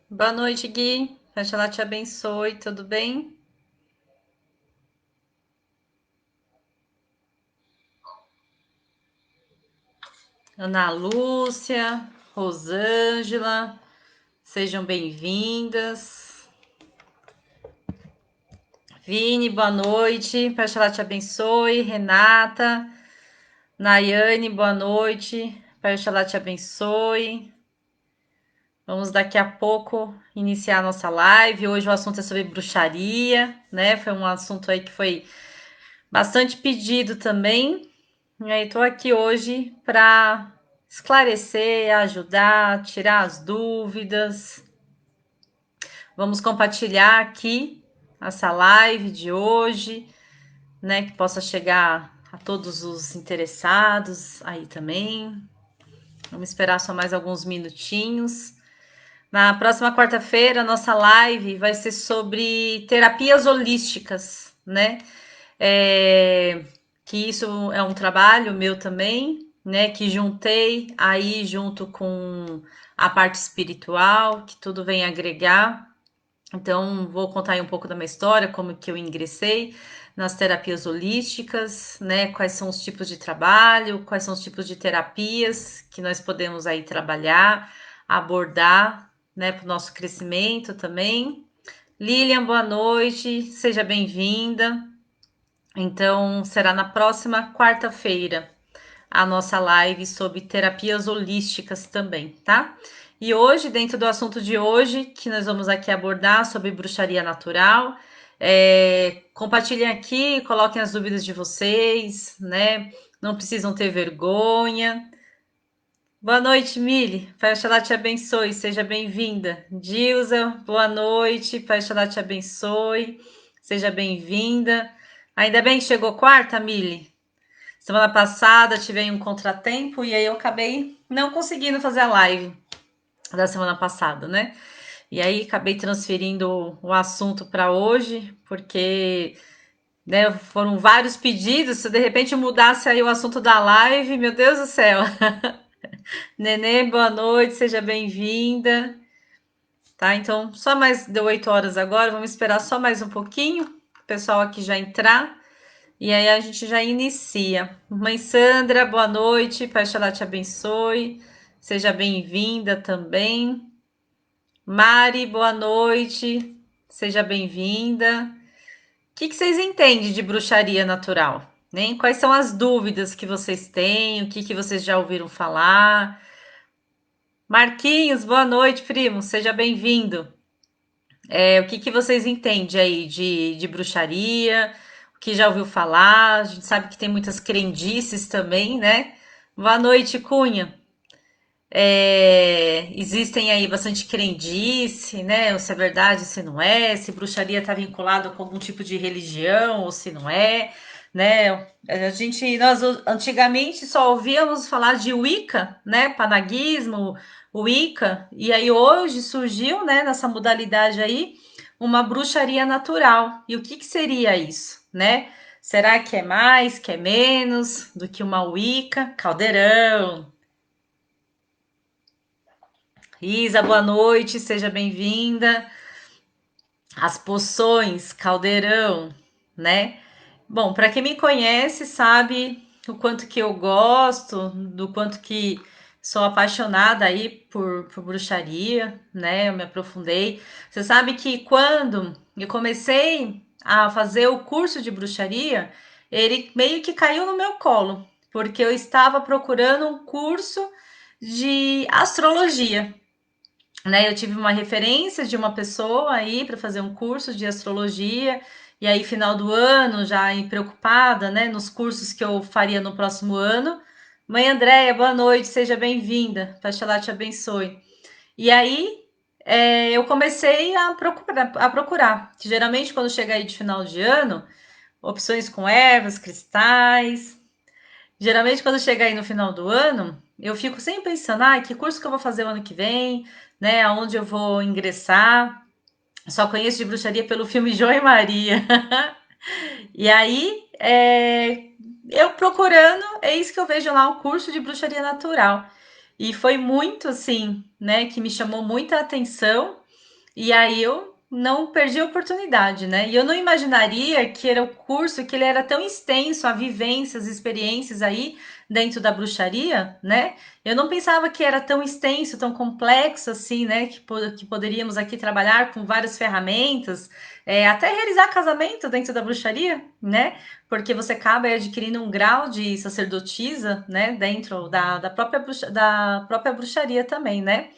Boa noite, Gui. Oxalá te abençoe, tudo bem? Ana Lúcia, Rosângela, sejam bem-vindas. Vini, boa noite. Oxalá te abençoe. Renata, Nayane, boa noite. Oxalá te abençoe. Vamos daqui a pouco iniciar a nossa live. Hoje o assunto é sobre bruxaria, né? Foi um assunto aí que foi bastante pedido também. E aí, tô aqui hoje para esclarecer, ajudar, tirar as dúvidas. Vamos compartilhar aqui essa live de hoje, né? Que possa chegar a todos os interessados aí também. Vamos esperar só mais alguns minutinhos. Na próxima quarta-feira, nossa live vai ser sobre terapias holísticas, né? Que isso é um trabalho meu também, né? Que juntei aí junto com a parte espiritual, que tudo vem agregar. Então, vou contar aí um pouco da minha história, como que eu ingressei nas terapias holísticas, né? Quais são os tipos de trabalho, quais são os tipos de terapias que nós podemos aí trabalhar, abordar, né, para o nosso crescimento também. Lilian, boa noite, seja bem-vinda. Então, será na próxima quarta-feira a nossa live sobre terapias holísticas também, tá? E hoje, dentro do assunto de hoje, que nós vamos aqui abordar sobre bruxaria natural, compartilhem aqui, coloquem as dúvidas de vocês, né? Não precisam ter vergonha. Boa noite, Mili. Pai Oxalá te abençoe, seja bem-vinda. Dilza, boa noite. Pai Oxalá te abençoe, seja bem-vinda. Ainda bem que chegou quarta, Mili. Semana passada tive aí um contratempo e aí eu acabei não conseguindo fazer a live da semana passada, né? E aí acabei transferindo o assunto para hoje, porque né, foram vários pedidos. Se de repente mudasse aí o assunto da live, meu Deus do céu. Nenê, boa noite, seja bem-vinda. Tá, então só mais deu 8 horas agora, vamos esperar só mais um pouquinho, o pessoal aqui já entrar. E aí a gente já inicia. Mãe Sandra, boa noite. Pai Xalá te abençoe. Seja bem-vinda também. Mari, boa noite. Seja bem-vinda. O que vocês entendem de bruxaria natural? Né? Quais são as dúvidas que vocês têm? O que vocês já ouviram falar? Marquinhos, boa noite, primo. Seja bem-vindo. O que vocês entendem aí de bruxaria? O que já ouviu falar? A gente sabe que tem muitas crendices também, né? Boa noite, Cunha. Existem aí bastante crendice, né? Se é verdade, se não é, se bruxaria está vinculado com algum tipo de religião ou se não é, né? Nós antigamente só ouvíamos falar de Wicca, né? Panaguismo, Wicca, e aí hoje surgiu, né, nessa modalidade aí, uma bruxaria natural. E o que seria isso, né? Será que é mais, que é menos do que uma Wicca? Caldeirão. Isa, boa noite, seja bem-vinda. As poções, caldeirão, né? Bom, para quem me conhece, sabe o quanto que eu gosto, do quanto que sou apaixonada aí por bruxaria, né? Eu me aprofundei. Você sabe que quando eu comecei a fazer o curso de bruxaria, ele meio que caiu no meu colo, porque eu estava procurando um curso de astrologia, né? Eu tive uma referência de uma pessoa aí para fazer um curso de astrologia, e aí, final do ano, já preocupada, né, nos cursos que eu faria no próximo ano. Mãe Andréia, boa noite, seja bem-vinda. Paxalá te abençoe. E aí, eu comecei a procurar, que geralmente quando chega aí de final de ano, opções com ervas, cristais. Geralmente, quando chega aí no final do ano, eu fico sempre pensando, que curso que eu vou fazer o ano que vem, né? Aonde eu vou ingressar. Só conheço de bruxaria pelo filme João e Maria. E aí, eu procurando, é isso que eu vejo lá, um curso de bruxaria natural. E foi muito assim, né, que me chamou muita atenção. E aí eu não perdi a oportunidade, né? E eu não imaginaria que era o curso, que ele era tão extenso, a vivências, experiências aí dentro da bruxaria, né? Eu não pensava que era tão extenso, tão complexo assim, né? Que poderíamos aqui trabalhar com várias ferramentas, até realizar casamento dentro da bruxaria, né? Porque você acaba adquirindo um grau de sacerdotisa, né? Dentro da própria bruxaria também, né?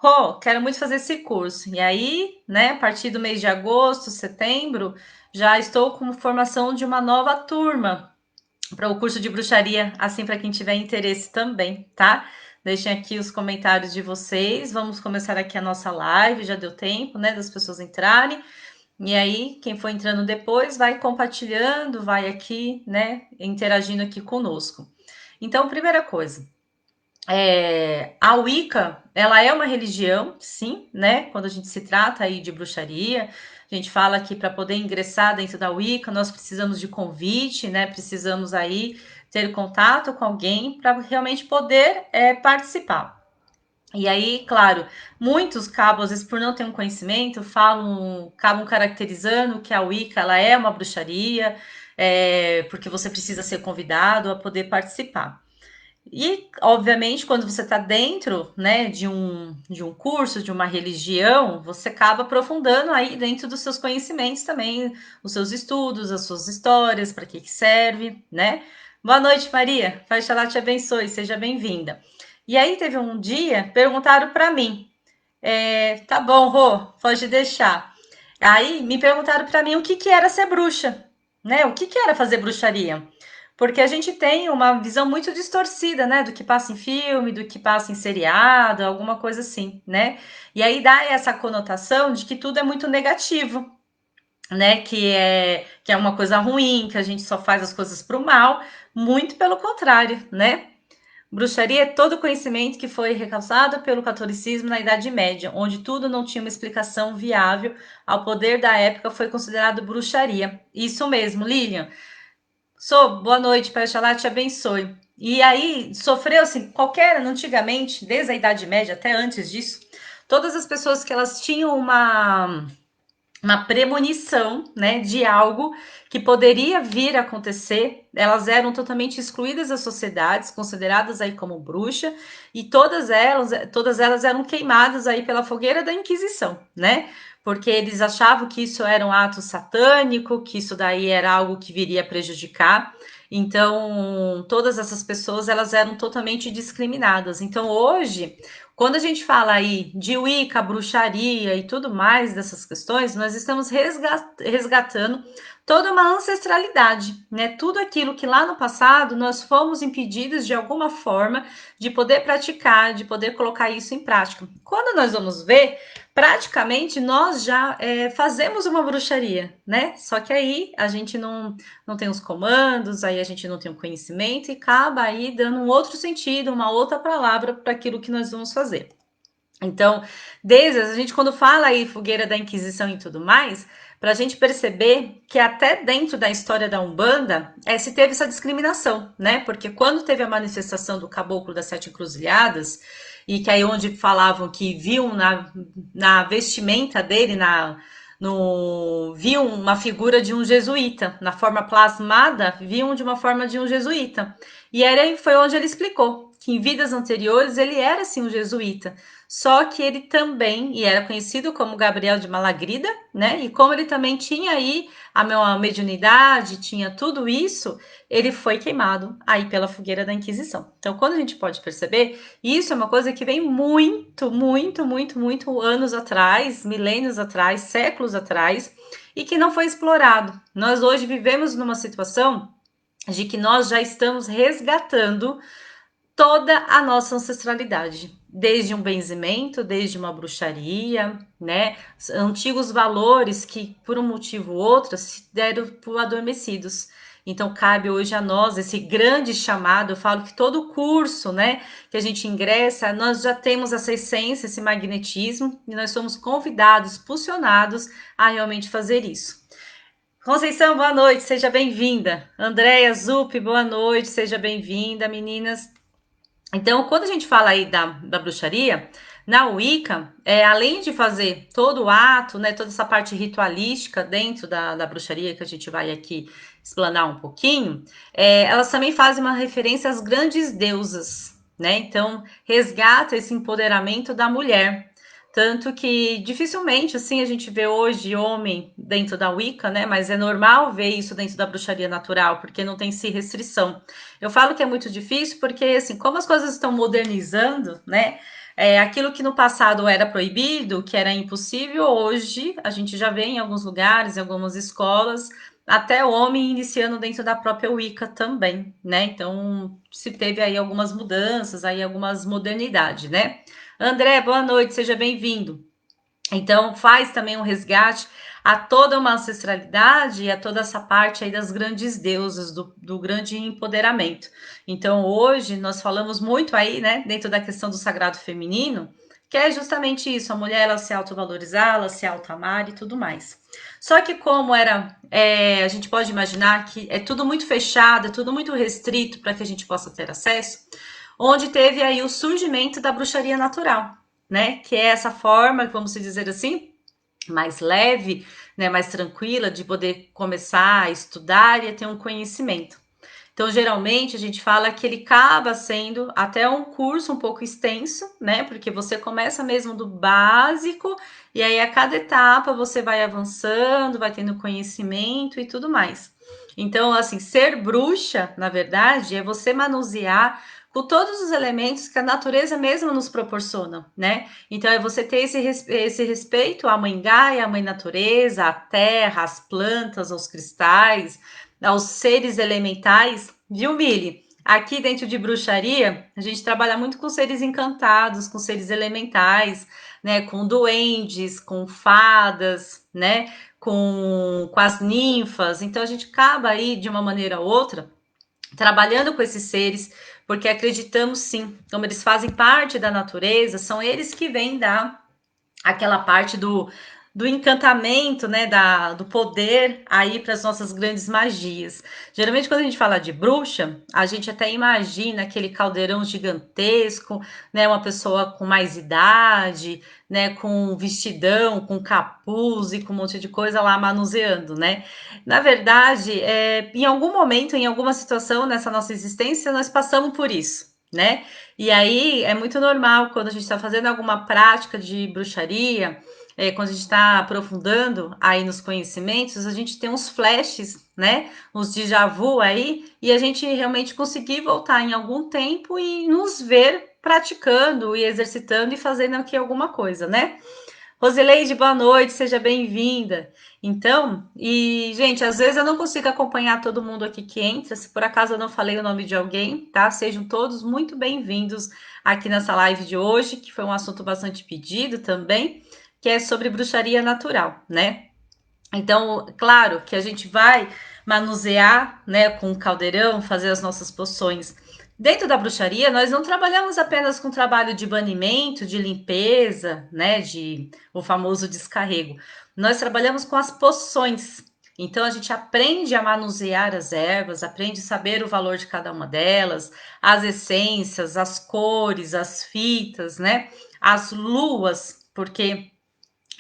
Rô, quero muito fazer esse curso. E aí, né, a partir do mês de agosto, setembro, já estou com formação de uma nova turma para o curso de bruxaria, assim para quem tiver interesse também, tá? Deixem aqui os comentários de vocês. Vamos começar aqui a nossa live, já deu tempo, né, das pessoas entrarem. E aí, quem for entrando depois, vai compartilhando, vai aqui, né, interagindo aqui conosco. Então, primeira coisa, a Wicca, ela é uma religião, sim, né? Quando a gente se trata aí de bruxaria, a gente fala que para poder ingressar dentro da Wicca, nós precisamos de convite, né? Precisamos aí ter contato com alguém para realmente poder participar. E aí, claro, muitos cabos, às vezes por não ter um conhecimento, acabam caracterizando que a Wicca ela é uma bruxaria, porque você precisa ser convidado a poder participar. E, obviamente, quando você está dentro, né, de um curso, de uma religião, você acaba aprofundando aí dentro dos seus conhecimentos também, os seus estudos, as suas histórias, para que serve, né? Boa noite, Maria. Pai Xalá te abençoe, seja bem-vinda. E aí teve um dia, perguntaram para mim, tá bom, Rô, pode deixar. Aí me perguntaram para mim o que que era ser bruxa, né? O que que era fazer bruxaria? Porque a gente tem uma visão muito distorcida, né, do que passa em filme, do que passa em seriado, alguma coisa assim, né? E aí dá essa conotação de que tudo é muito negativo, né? Que é uma coisa ruim, que a gente só faz as coisas para o mal, muito pelo contrário, né? Bruxaria é todo conhecimento que foi recalçado pelo catolicismo na Idade Média, onde tudo não tinha uma explicação viável ao poder da época, foi considerado bruxaria. Isso mesmo, Lilian. Boa noite, Pai Oxalá te abençoe. E aí, sofreu assim, antigamente, desde a Idade Média até antes disso, todas as pessoas que elas tinham uma premonição, né, de algo que poderia vir a acontecer. Elas eram totalmente excluídas das sociedades, consideradas aí como bruxa, e todas elas eram queimadas aí pela fogueira da Inquisição, né? Porque eles achavam que isso era um ato satânico, que isso daí era algo que viria a prejudicar. Então, todas essas pessoas elas eram totalmente discriminadas. Então, hoje, quando a gente fala aí de Wicca, bruxaria e tudo mais dessas questões, nós estamos resgatando toda uma ancestralidade, né? Tudo aquilo que lá no passado nós fomos impedidos de alguma forma de poder praticar, de poder colocar isso em prática. Quando nós vamos ver, praticamente nós já fazemos uma bruxaria, né? Só que aí a gente não tem os comandos, aí a gente não tem o conhecimento e acaba aí dando um outro sentido, uma outra palavra para aquilo que nós vamos fazer. Então, desde a gente quando fala aí fogueira da Inquisição e tudo mais, para a gente perceber que até dentro da história da Umbanda se teve essa discriminação, né? Porque quando teve a manifestação do Caboclo das Sete Encruzilhadas, e que aí onde falavam que viam na vestimenta dele, viam uma figura de um jesuíta, na forma plasmada, viam de uma forma de um jesuíta. E aí foi onde ele explicou que em vidas anteriores ele era sim um jesuíta, só que ele também, e era conhecido como Gabriel de Malagrida, né? E como ele também tinha aí a mediunidade, tinha tudo isso, ele foi queimado aí pela fogueira da Inquisição. Então, quando a gente pode perceber, isso é uma coisa que vem muito, muito, muito, muito anos atrás, milênios atrás, séculos atrás, e que não foi explorado. Nós hoje vivemos numa situação de que nós já estamos resgatando toda a nossa ancestralidade, desde um benzimento, desde uma bruxaria, né? Antigos valores que, por um motivo ou outro, se deram por adormecidos. Então, cabe hoje a nós esse grande chamado. Eu falo que todo curso, né, que a gente ingressa, nós já temos essa essência, esse magnetismo, e nós somos convidados, impulsionados a realmente fazer isso. Conceição, boa noite, seja bem-vinda. Andréia Zup, boa noite, seja bem-vinda, meninas. Então, quando a gente fala aí da bruxaria, Na Wicca, além de fazer todo o ato, né, toda essa parte ritualística dentro da bruxaria, que a gente vai aqui explanar um pouquinho, elas também fazem uma referência às grandes deusas, né? Então, resgata esse empoderamento da mulher. Tanto que dificilmente, assim, a gente vê hoje homem dentro da Wicca, né? Mas é normal ver isso dentro da bruxaria natural, porque não tem esse restrição. Eu falo que é muito difícil porque, assim, como as coisas estão modernizando, né? Aquilo que no passado era proibido, que era impossível, hoje a gente já vê em alguns lugares, em algumas escolas, até o homem iniciando dentro da própria Wicca também, né? Então se teve aí algumas mudanças, aí algumas modernidades, né? André, boa noite, seja bem-vindo. Então, faz também um resgate a toda uma ancestralidade e a toda essa parte aí das grandes deusas, do grande empoderamento. Então, hoje, nós falamos muito aí, né, dentro da questão do sagrado feminino, que é justamente isso, a mulher, ela se autovalorizar, ela se auto-amar e tudo mais. Só que como a gente pode imaginar que é tudo muito fechado, é tudo muito restrito para que a gente possa ter acesso, onde teve aí o surgimento da bruxaria natural, né? Que é essa forma, vamos dizer assim, mais leve, né, mais tranquila de poder começar a estudar e a ter um conhecimento. Então, geralmente, a gente fala que ele acaba sendo até um curso um pouco extenso, né? Porque você começa mesmo do básico e aí a cada etapa você vai avançando, vai tendo conhecimento e tudo mais. Então, assim, ser bruxa, na verdade, é você manusear com todos os elementos que a natureza mesma nos proporciona, né? Então, é você ter esse respeito à mãe Gaia, à mãe natureza, à terra, às plantas, aos cristais, aos seres elementais, viu, Mili? Aqui dentro de bruxaria, a gente trabalha muito com seres encantados, com seres elementais, né? Com duendes, com fadas, né? Com as ninfas. Então a gente acaba aí, de uma maneira ou outra, trabalhando com esses seres, porque acreditamos sim, como eles fazem parte da natureza, são eles que vêm dar aquela parte do encantamento, né, do poder aí para as nossas grandes magias. Geralmente, quando a gente fala de bruxa, a gente até imagina aquele caldeirão gigantesco, né, uma pessoa com mais idade, né, com vestidão, com capuz e com um monte de coisa lá manuseando, né? Na verdade, em algum momento, em alguma situação nessa nossa existência, nós passamos por isso, né? E aí é muito normal quando a gente está fazendo alguma prática de bruxaria, quando a gente está aprofundando aí nos conhecimentos, a gente tem uns flashes, né? Uns déjà vu aí, e a gente realmente conseguir voltar em algum tempo e nos ver praticando e exercitando e fazendo aqui alguma coisa, né? Rosileide, boa noite, seja bem-vinda. Então, gente, às vezes eu não consigo acompanhar todo mundo aqui que entra, se por acaso eu não falei o nome de alguém, tá? Sejam todos muito bem-vindos aqui nessa live de hoje, que foi um assunto bastante pedido também, que é sobre bruxaria natural, né? Então, claro que a gente vai manusear, né, com o caldeirão, fazer as nossas poções. Dentro da bruxaria, nós não trabalhamos apenas com trabalho de banimento, de limpeza, né, de o famoso descarrego. Nós trabalhamos com as poções. Então a gente aprende a manusear as ervas, aprende a saber o valor de cada uma delas, as essências, as cores, as fitas, né? As luas, porque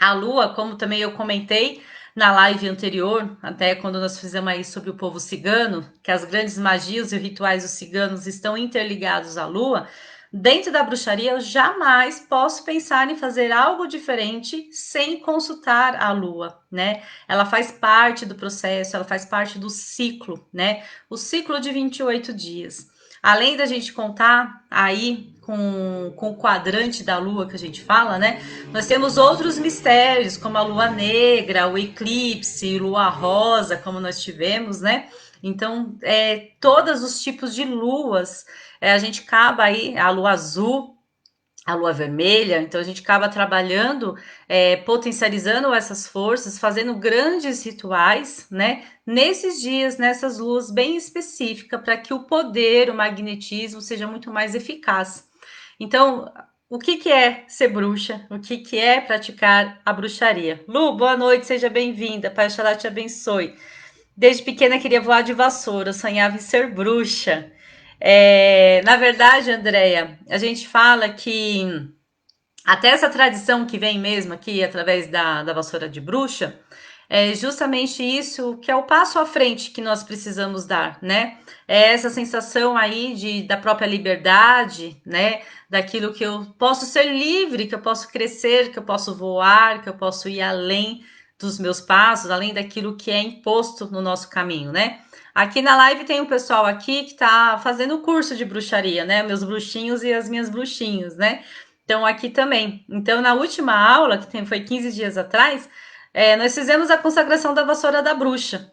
a lua, como também eu comentei na live anterior, até quando nós fizemos aí sobre o povo cigano, que as grandes magias e rituais dos ciganos estão interligados à lua, dentro da bruxaria eu jamais posso pensar em fazer algo diferente sem consultar a lua, né? Ela faz parte do processo, ela faz parte do ciclo, né? O ciclo de 28 dias. Além da gente contar aí com o quadrante da lua que a gente fala, né? Nós temos outros mistérios, como a lua negra, o eclipse, lua rosa, como nós tivemos, né? Então, todos os tipos de luas, a gente acaba aí, a lua azul, a lua vermelha, então a gente acaba trabalhando, potencializando essas forças, fazendo grandes rituais, né? Nesses dias, nessas luas bem específicas, para que o poder, o magnetismo seja muito mais eficaz. Então, o que, que é ser bruxa? O que, que é praticar a bruxaria? Lu, boa noite, seja bem-vinda. Pai Oxalá te abençoe. Desde pequena queria voar de vassoura, sonhava em ser bruxa. Na verdade, Andréia, a gente fala que Até essa tradição que vem mesmo aqui através da vassoura de bruxa, é justamente isso que é o passo à frente que nós precisamos dar, né? É essa sensação aí da própria liberdade, né? Daquilo que eu posso ser livre, que eu posso crescer, que eu posso voar, que eu posso ir além dos meus passos, além daquilo que é imposto no nosso caminho, né? Aqui na live tem um pessoal aqui que está fazendo o curso de bruxaria, né? Meus bruxinhos e as minhas bruxinhas, né? Então, aqui também. Então, na última aula, foi 15 dias atrás, nós fizemos a consagração da vassoura da bruxa,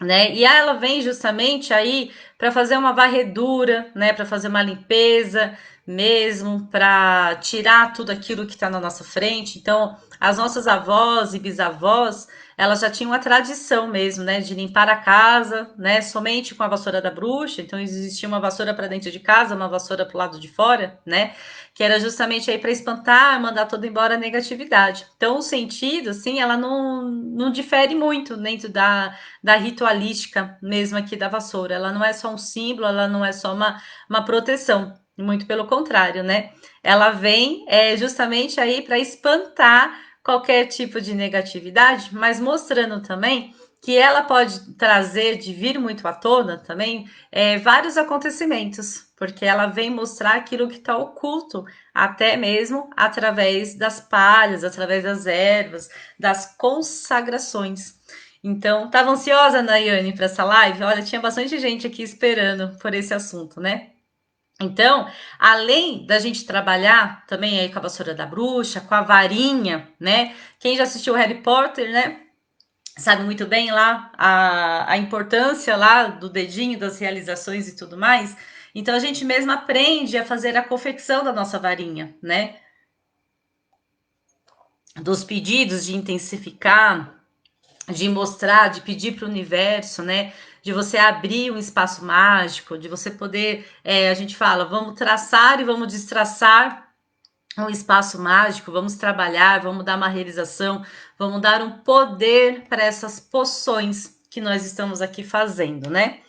né? E ela vem justamente aí para fazer uma varredura, né? Para fazer uma limpeza mesmo, para tirar tudo aquilo que está na nossa frente. Então, as nossas avós e bisavós, elas já tinham a tradição mesmo, né? De limpar a casa, né? Somente com a vassoura da bruxa. Então, existia uma vassoura para dentro de casa, uma vassoura para o lado de fora, né? Que era justamente aí para espantar, mandar tudo embora a negatividade. Então, o sentido, assim, ela não difere muito dentro da ritualística mesmo aqui da vassoura. Ela não é só um símbolo, ela não é só uma proteção, muito pelo contrário, né? Ela vem justamente aí para espantar qualquer tipo de negatividade, mas mostrando também que ela pode trazer, de vir muito à tona também, vários acontecimentos, porque ela vem mostrar aquilo que está oculto, até mesmo através das palhas, através das ervas, das consagrações. Então, estava ansiosa, Nayane, para essa live? Olha, tinha bastante gente aqui esperando por esse assunto, né? Então, além da gente trabalhar também aí com a vassoura da bruxa, com a varinha, né? Quem já assistiu Harry Potter, né? Sabe muito bem lá a importância lá do dedinho, das realizações e tudo mais. Então, a gente mesmo aprende a fazer a confecção da nossa varinha, né? Dos pedidos de intensificar, de mostrar, de pedir para o universo, né? De você abrir um espaço mágico, de você poder, a gente fala, vamos traçar e vamos destraçar um espaço mágico, vamos trabalhar, vamos dar uma realização, vamos dar um poder para essas poções que nós estamos aqui fazendo, né?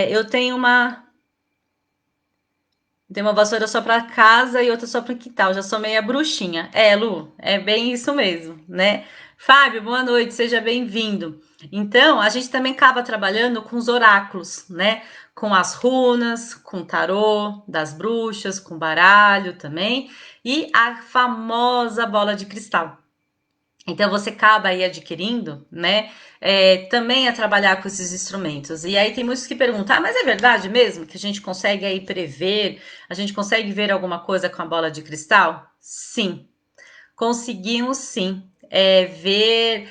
Eu tenho uma vassoura só para casa e outra só para o quintal. Já sou meia bruxinha. Lu, é bem isso mesmo, né? Fábio, boa noite, seja bem-vindo. Então, a gente também acaba trabalhando com os oráculos, né? Com as runas, com o tarô das bruxas, com baralho também, e a famosa bola de cristal. Então você acaba aí adquirindo, né? Também a trabalhar com esses instrumentos. E aí tem muitos que perguntam, mas é verdade mesmo que a gente consegue aí prever, a gente consegue ver alguma coisa com a bola de cristal? Sim, conseguimos sim. Ver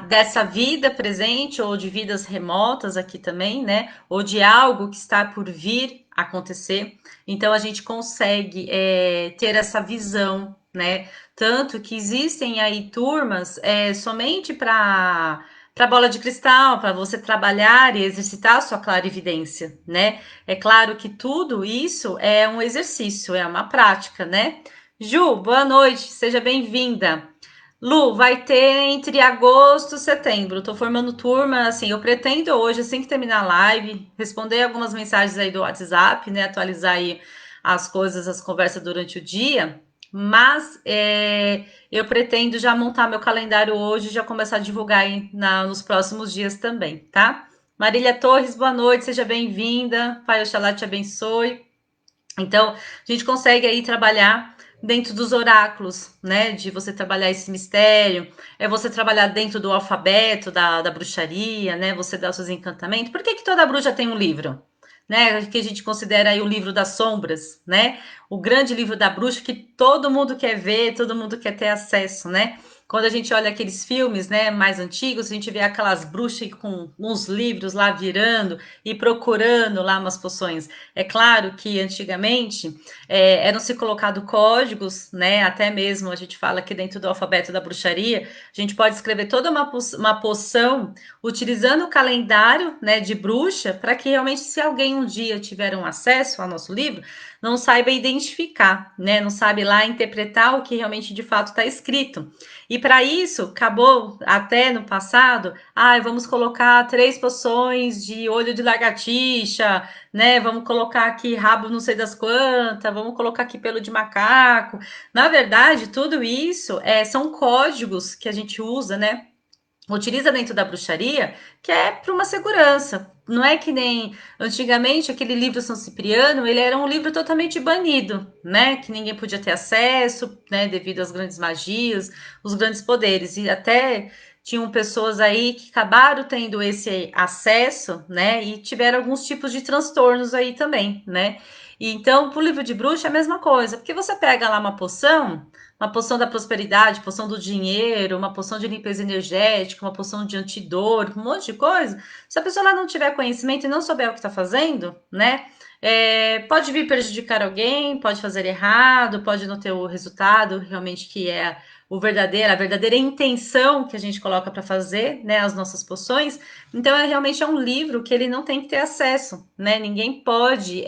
dessa vida presente ou de vidas remotas aqui também, né? Ou de algo que está por vir acontecer. Então a gente consegue ter essa visão, né? Tanto que existem aí turmas somente para bola de cristal, para você trabalhar e exercitar a sua clarividência, né? É claro que tudo isso é um exercício, é uma prática, né? Ju, boa noite, seja bem-vinda. Lu, vai ter entre agosto e setembro. Tô formando turma, assim, eu pretendo hoje, assim que terminar a live, responder algumas mensagens aí do WhatsApp, né? Atualizar aí as coisas, as conversas durante o dia. Mas eu pretendo já montar meu calendário hoje e já começar a divulgar aí nos próximos dias também, tá? Marília Torres, boa noite, seja bem-vinda. Pai Oxalá te abençoe. Então, a gente consegue aí trabalhar dentro dos oráculos, né? De você trabalhar esse mistério, você trabalhar dentro do alfabeto da bruxaria, né? Você dar os seus encantamentos. Por que toda bruxa tem um livro? Né? Que a gente considera aí o livro das sombras, né? O grande livro da bruxa que todo mundo quer ver, todo mundo quer ter acesso, né? Quando a gente olha aqueles filmes, né, mais antigos, a gente vê aquelas bruxas com uns livros lá virando e procurando lá umas poções. É claro que antigamente eram se colocados códigos, né? Até mesmo a gente fala que dentro do alfabeto da bruxaria, a gente pode escrever toda uma poção utilizando o calendário, né, de bruxa, para que realmente, se alguém um dia tiver um acesso ao nosso livro, não saiba identificar, né? Não sabe lá interpretar o que realmente de fato está escrito. E para isso, acabou até no passado, vamos colocar 3 poções de olho de lagartixa, né? Vamos colocar aqui rabo não sei das quantas, vamos colocar aqui pelo de macaco. Na verdade, tudo isso são códigos que a gente usa, né? Utiliza dentro da bruxaria, que é para uma segurança. Não é que nem antigamente aquele livro São Cipriano, ele era um livro totalmente banido, né? Que ninguém podia ter acesso, né? Devido às grandes magias, os grandes poderes. E até tinham pessoas aí que acabaram tendo esse acesso, né? E tiveram alguns tipos de transtornos aí também, né? E então, pro livro de bruxa é a mesma coisa, porque você pega lá uma poção da prosperidade, poção do dinheiro, uma poção de limpeza energética, uma poção de antidor, um monte de coisa. Se a pessoa lá não tiver conhecimento e não souber o que está fazendo, né? Pode vir prejudicar alguém, pode fazer errado, pode não ter o resultado realmente que é a verdadeira intenção que a gente coloca para fazer, né, as nossas poções. Então, realmente é um livro que ele não tem que ter acesso, né? Ninguém pode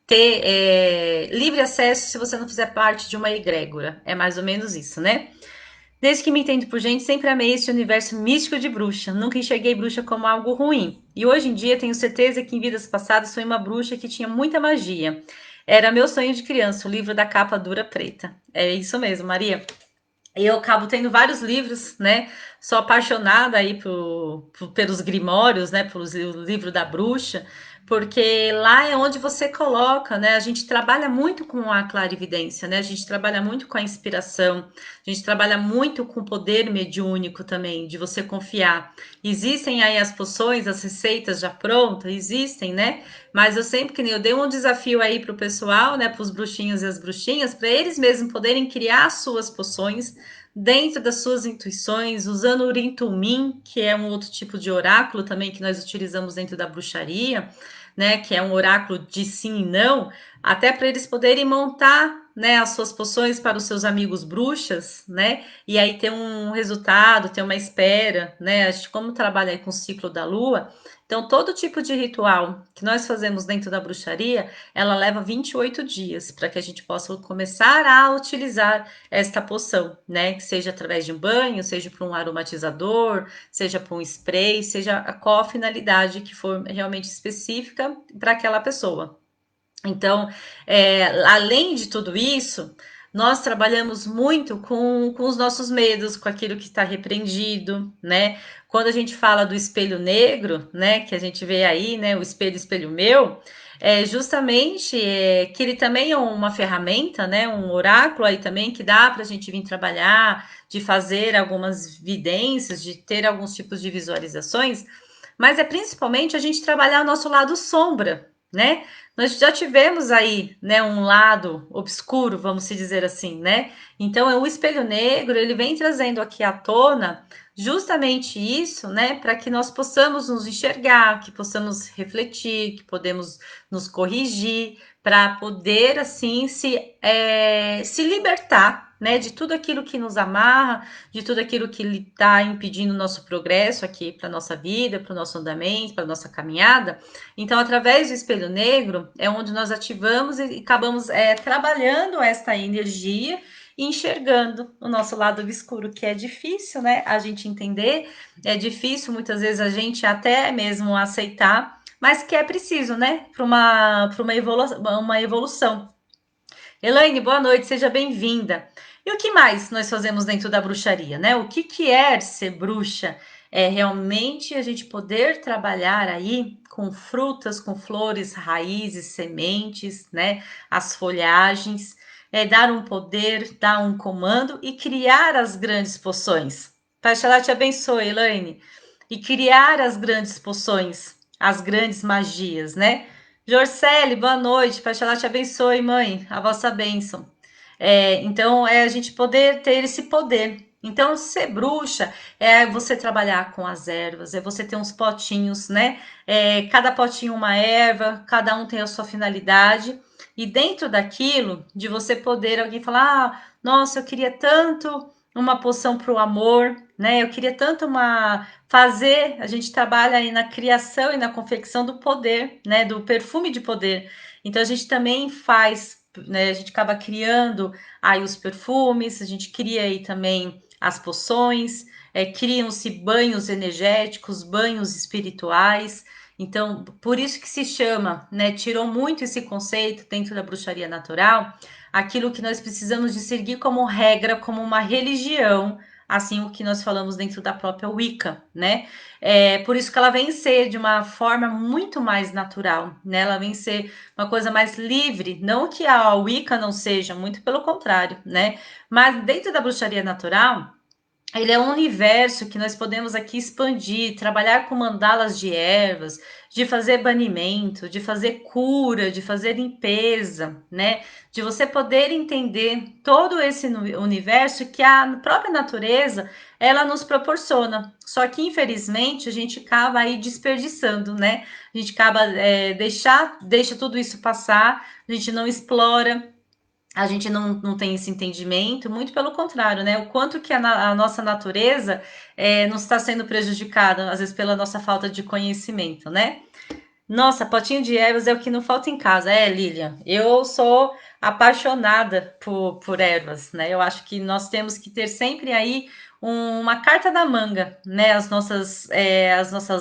ter livre acesso se você não fizer parte de uma egrégora. É mais ou menos isso, né? Desde que me entendo por gente, sempre amei esse universo místico de bruxa. Nunca enxerguei bruxa como algo ruim. E hoje em dia tenho certeza que em vidas passadas fui uma bruxa que tinha muita magia. Era meu sonho de criança, o livro da capa dura preta. É isso mesmo, Maria. Eu acabo tendo vários livros, né? Sou apaixonada aí pelos grimórios, né? Pelo livro da bruxa, porque lá é onde você coloca, né? A gente trabalha muito com a clarividência, né? A gente trabalha muito com a inspiração, a gente trabalha muito com o poder mediúnico também, de você confiar. Existem aí as poções, as receitas já prontas, existem, né? Mas eu sempre que nem eu dei um desafio aí pro pessoal, né? Para os bruxinhos e as bruxinhas, para eles mesmos poderem criar as suas poções dentro das suas intuições, usando o Urim-Tumim, que é um outro tipo de oráculo também que nós utilizamos dentro da bruxaria, né, que é um oráculo de sim e não, até para eles poderem montar, né, as suas poções para os seus amigos bruxas, né, e aí ter um resultado, ter uma espera, né, a gente como trabalha aí com o ciclo da lua, então todo tipo de ritual que nós fazemos dentro da bruxaria, ela leva 28 dias para que a gente possa começar a utilizar esta poção, né? Que seja através de um banho, seja para um aromatizador, seja para um spray, seja a qual a finalidade que for realmente específica para aquela pessoa. Então, além de tudo isso, nós trabalhamos muito com os nossos medos, com aquilo que está repreendido, né? Quando a gente fala do espelho negro, né, que a gente vê aí, né, o espelho, espelho meu, justamente que ele também é uma ferramenta, né, um oráculo aí também que dá para a gente vir trabalhar, de fazer algumas vidências, de ter alguns tipos de visualizações, mas é principalmente a gente trabalhar o nosso lado sombra, né? Nós já tivemos aí, né, um lado obscuro, vamos se dizer assim, né? Então, o espelho negro, ele vem trazendo aqui à tona justamente isso, né, para que nós possamos nos enxergar, que possamos refletir, que podemos nos corrigir, para poder assim se libertar, né, de tudo aquilo que nos amarra, de tudo aquilo que está impedindo o nosso progresso aqui para nossa vida, para o nosso andamento, para nossa caminhada. Então, através do espelho negro, é onde nós ativamos e acabamos trabalhando esta energia e enxergando o nosso lado obscuro, que é difícil, né? A gente entender, é difícil muitas vezes a gente até mesmo aceitar, mas que é preciso, né? Para uma evolução. Elaine, boa noite, seja bem-vinda. E o que mais nós fazemos dentro da bruxaria, né? O que que é ser bruxa? É realmente a gente poder trabalhar aí com frutas, com flores, raízes, sementes, né? As folhagens, dar um poder, dar um comando e criar as grandes poções. Pai Xalá te abençoe, Elaine. E criar as grandes poções, as grandes magias, né? Jorcele, boa noite. Pai Xalá te abençoe, mãe. A vossa bênção. Então, é a gente poder ter esse poder. Então, ser bruxa é você trabalhar com as ervas, é você ter uns potinhos, né? Cada potinho uma erva, cada um tem a sua finalidade. E dentro daquilo, de você poder alguém falar: nossa, eu queria tanto uma poção para o amor, né? Eu queria tanto fazer. A gente trabalha aí na criação e na confecção do poder, né? Do perfume de poder. Então a gente também faz né, a gente acaba criando aí os perfumes, a gente cria aí também as poções, criam-se banhos energéticos, banhos espirituais. Então, por isso que se chama, né? Tirou muito esse conceito dentro da bruxaria natural, aquilo que nós precisamos de seguir como regra, como uma religião, assim o que nós falamos dentro da própria Wicca, né? Por isso que ela vem ser de uma forma muito mais natural, né? Ela vem ser uma coisa mais livre, não que a Wicca não seja, muito pelo contrário, né? Mas dentro da bruxaria natural, ele é um universo que nós podemos aqui expandir, trabalhar com mandalas de ervas, de fazer banimento, de fazer cura, de fazer limpeza, né? De você poder entender todo esse universo que a própria natureza ela nos proporciona. Só que infelizmente a gente acaba aí desperdiçando, né? A gente acaba deixa tudo isso passar, a gente não explora, a gente não tem esse entendimento, muito pelo contrário, né? O quanto que a nossa natureza não está sendo prejudicada, às vezes pela nossa falta de conhecimento, né? Nossa, potinho de ervas é o que não falta em casa, Lilian? Eu sou apaixonada por ervas, né? Eu acho que nós temos que ter sempre aí uma carta na manga, né? As nossas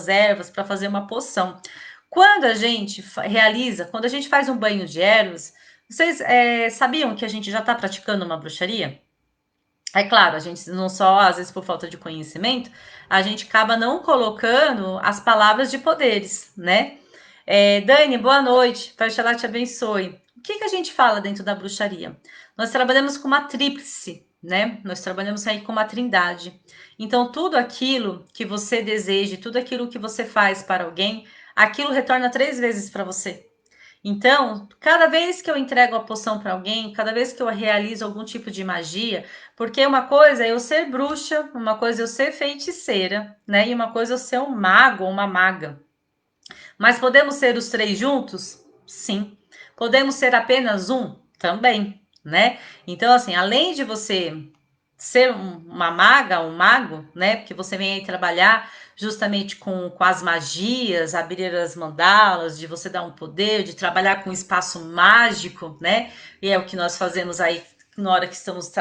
ervas para fazer uma poção. Quando a gente quando a gente faz um banho de ervas, vocês sabiam que a gente já está praticando uma bruxaria? É claro, a gente não só, às vezes por falta de conhecimento, a gente acaba não colocando as palavras de poderes, né? Dani, boa noite, Paixalá te abençoe. O que a gente fala dentro da bruxaria? Nós trabalhamos com uma tríplice, né? Nós trabalhamos aí com uma trindade. Então, tudo aquilo que você deseja, tudo aquilo que você faz para alguém, aquilo retorna 3 vezes para você. Então, cada vez que eu entrego a poção para alguém, cada vez que eu realizo algum tipo de magia, porque uma coisa é eu ser bruxa, uma coisa é eu ser feiticeira, né? E uma coisa é eu ser um mago ou uma maga. Mas podemos ser os três juntos? Sim. Podemos ser apenas um? Também, né? Então, assim, além de você ser uma maga, um mago, né? Porque você vem aí trabalhar justamente com as magias, abrir as mandalas, de você dar um poder, de trabalhar com espaço mágico, né? E é o que nós fazemos aí na hora que estamos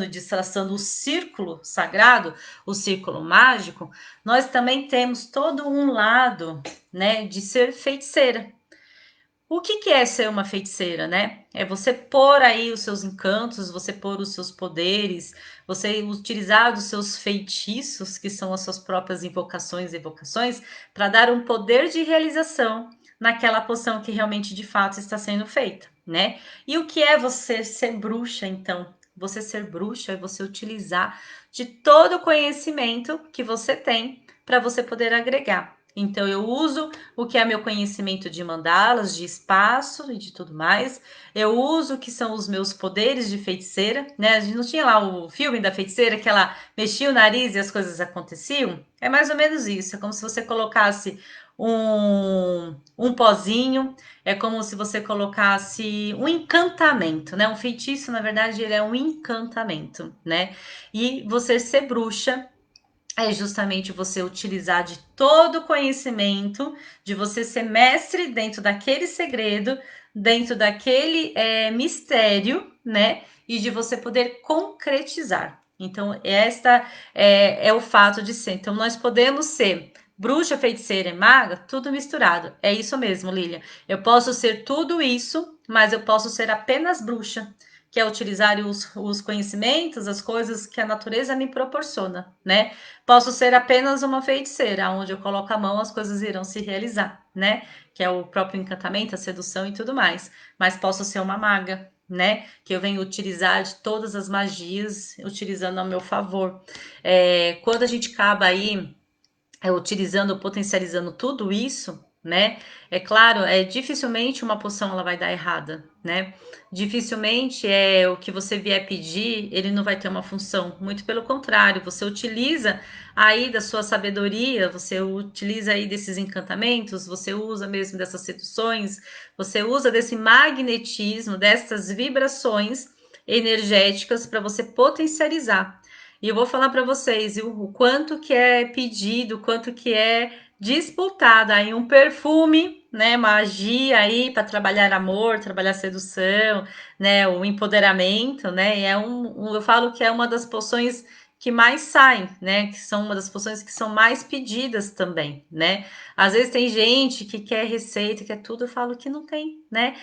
destraçando o círculo sagrado, o círculo mágico, nós também temos todo um lado, né, de ser feiticeira. O que é ser uma feiticeira, né? É você pôr aí os seus encantos, você pôr os seus poderes, você utilizar os seus feitiços, que são as suas próprias invocações e evocações, para dar um poder de realização naquela poção que realmente de fato está sendo feita, né? E o que é você ser bruxa, então? Você ser bruxa é você utilizar de todo o conhecimento que você tem para você poder agregar. Então, eu uso o que é meu conhecimento de mandalas, de espaço e de tudo mais. Eu uso o que são os meus poderes de feiticeira, né? A gente não tinha lá o filme da feiticeira que ela mexia o nariz e as coisas aconteciam? É mais ou menos isso. É como se você colocasse um pozinho, é como se você colocasse um encantamento, né? Um feitiço, na verdade, ele é um encantamento, né? E você ser bruxa é justamente você utilizar de todo o conhecimento, de você ser mestre dentro daquele segredo, dentro daquele mistério, né? E de você poder concretizar. Então, esta é o fato de ser. Então, nós podemos ser bruxa, feiticeira e maga, tudo misturado. É isso mesmo, Lilian. Eu posso ser tudo isso, mas eu posso ser apenas bruxa, que é utilizar os conhecimentos, as coisas que a natureza me proporciona, né? Posso ser apenas uma feiticeira, onde eu coloco a mão, as coisas irão se realizar, né? Que é o próprio encantamento, a sedução e tudo mais. Mas posso ser uma maga, né? Que eu venho utilizar de todas as magias, utilizando ao meu favor. Quando a gente acaba aí utilizando, potencializando tudo isso, né? É claro, dificilmente uma poção ela vai dar errada, né? Dificilmente o que você vier pedir, ele não vai ter uma função. Muito pelo contrário, você utiliza aí da sua sabedoria, você utiliza aí desses encantamentos, você usa mesmo dessas seduções, você usa desse magnetismo, dessas vibrações energéticas para você potencializar. E eu vou falar para vocês o quanto que é pedido, o quanto que é disputado aí um perfume, né, magia aí para trabalhar amor, trabalhar sedução, né, o empoderamento, né, e eu falo que é uma das poções que mais saem, né, que são uma das poções que são mais pedidas também, né. Às vezes tem gente que quer receita, quer tudo, eu falo que não tem, né.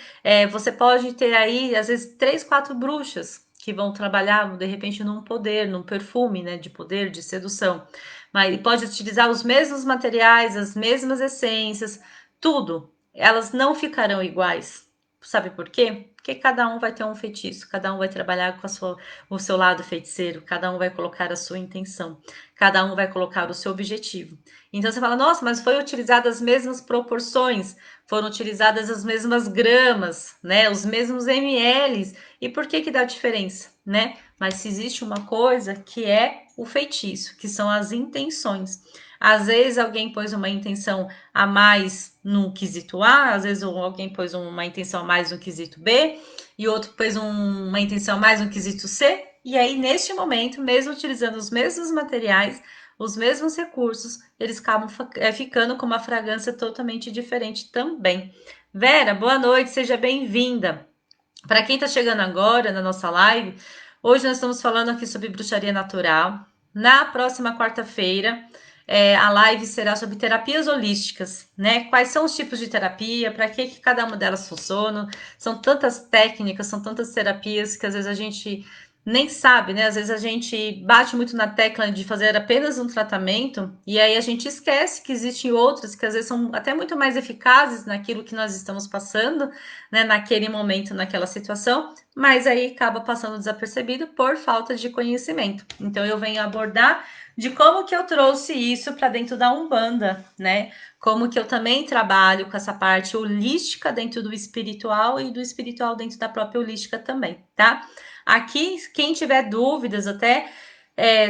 Você pode ter aí, às vezes, 3, 4 bruxas que vão trabalhar, de repente, num poder, num perfume, né, de poder, de sedução. Mas pode utilizar os mesmos materiais, as mesmas essências, tudo. Elas não ficarão iguais. Sabe por quê? Porque cada um vai ter um feitiço, cada um vai trabalhar com o seu lado feiticeiro, cada um vai colocar a sua intenção, cada um vai colocar o seu objetivo. Então você fala, nossa, mas foi utilizadas as mesmas proporções, foram utilizadas as mesmas gramas, né? Os mesmos ml. E por que dá diferença, né? Mas se existe uma coisa que é o feitiço, que são as intenções. Às vezes alguém pôs uma intenção a mais no quesito A, às vezes alguém pôs uma intenção a mais no quesito B, e outro pôs uma intenção a mais no quesito C, e aí neste momento, mesmo utilizando os mesmos materiais, os mesmos recursos, eles acabam ficando com uma fragrância totalmente diferente também. Vera, boa noite, seja bem-vinda. Para quem está chegando agora na nossa live, hoje nós estamos falando aqui sobre bruxaria natural. Na próxima quarta-feira, a live será sobre terapias holísticas, né? Quais são os tipos de terapia, para que cada uma delas funciona. São tantas técnicas, são tantas terapias que às vezes a gente nem sabe, né? Às vezes a gente bate muito na tecla de fazer apenas um tratamento e aí a gente esquece que existem outras que às vezes são até muito mais eficazes naquilo que nós estamos passando, né, naquele momento, naquela situação, mas aí acaba passando desapercebido por falta de conhecimento. Então eu venho abordar de como que eu trouxe isso para dentro da Umbanda, né? Como que eu também trabalho com essa parte holística dentro do espiritual e do espiritual dentro da própria holística também, tá? Aqui, quem tiver dúvidas até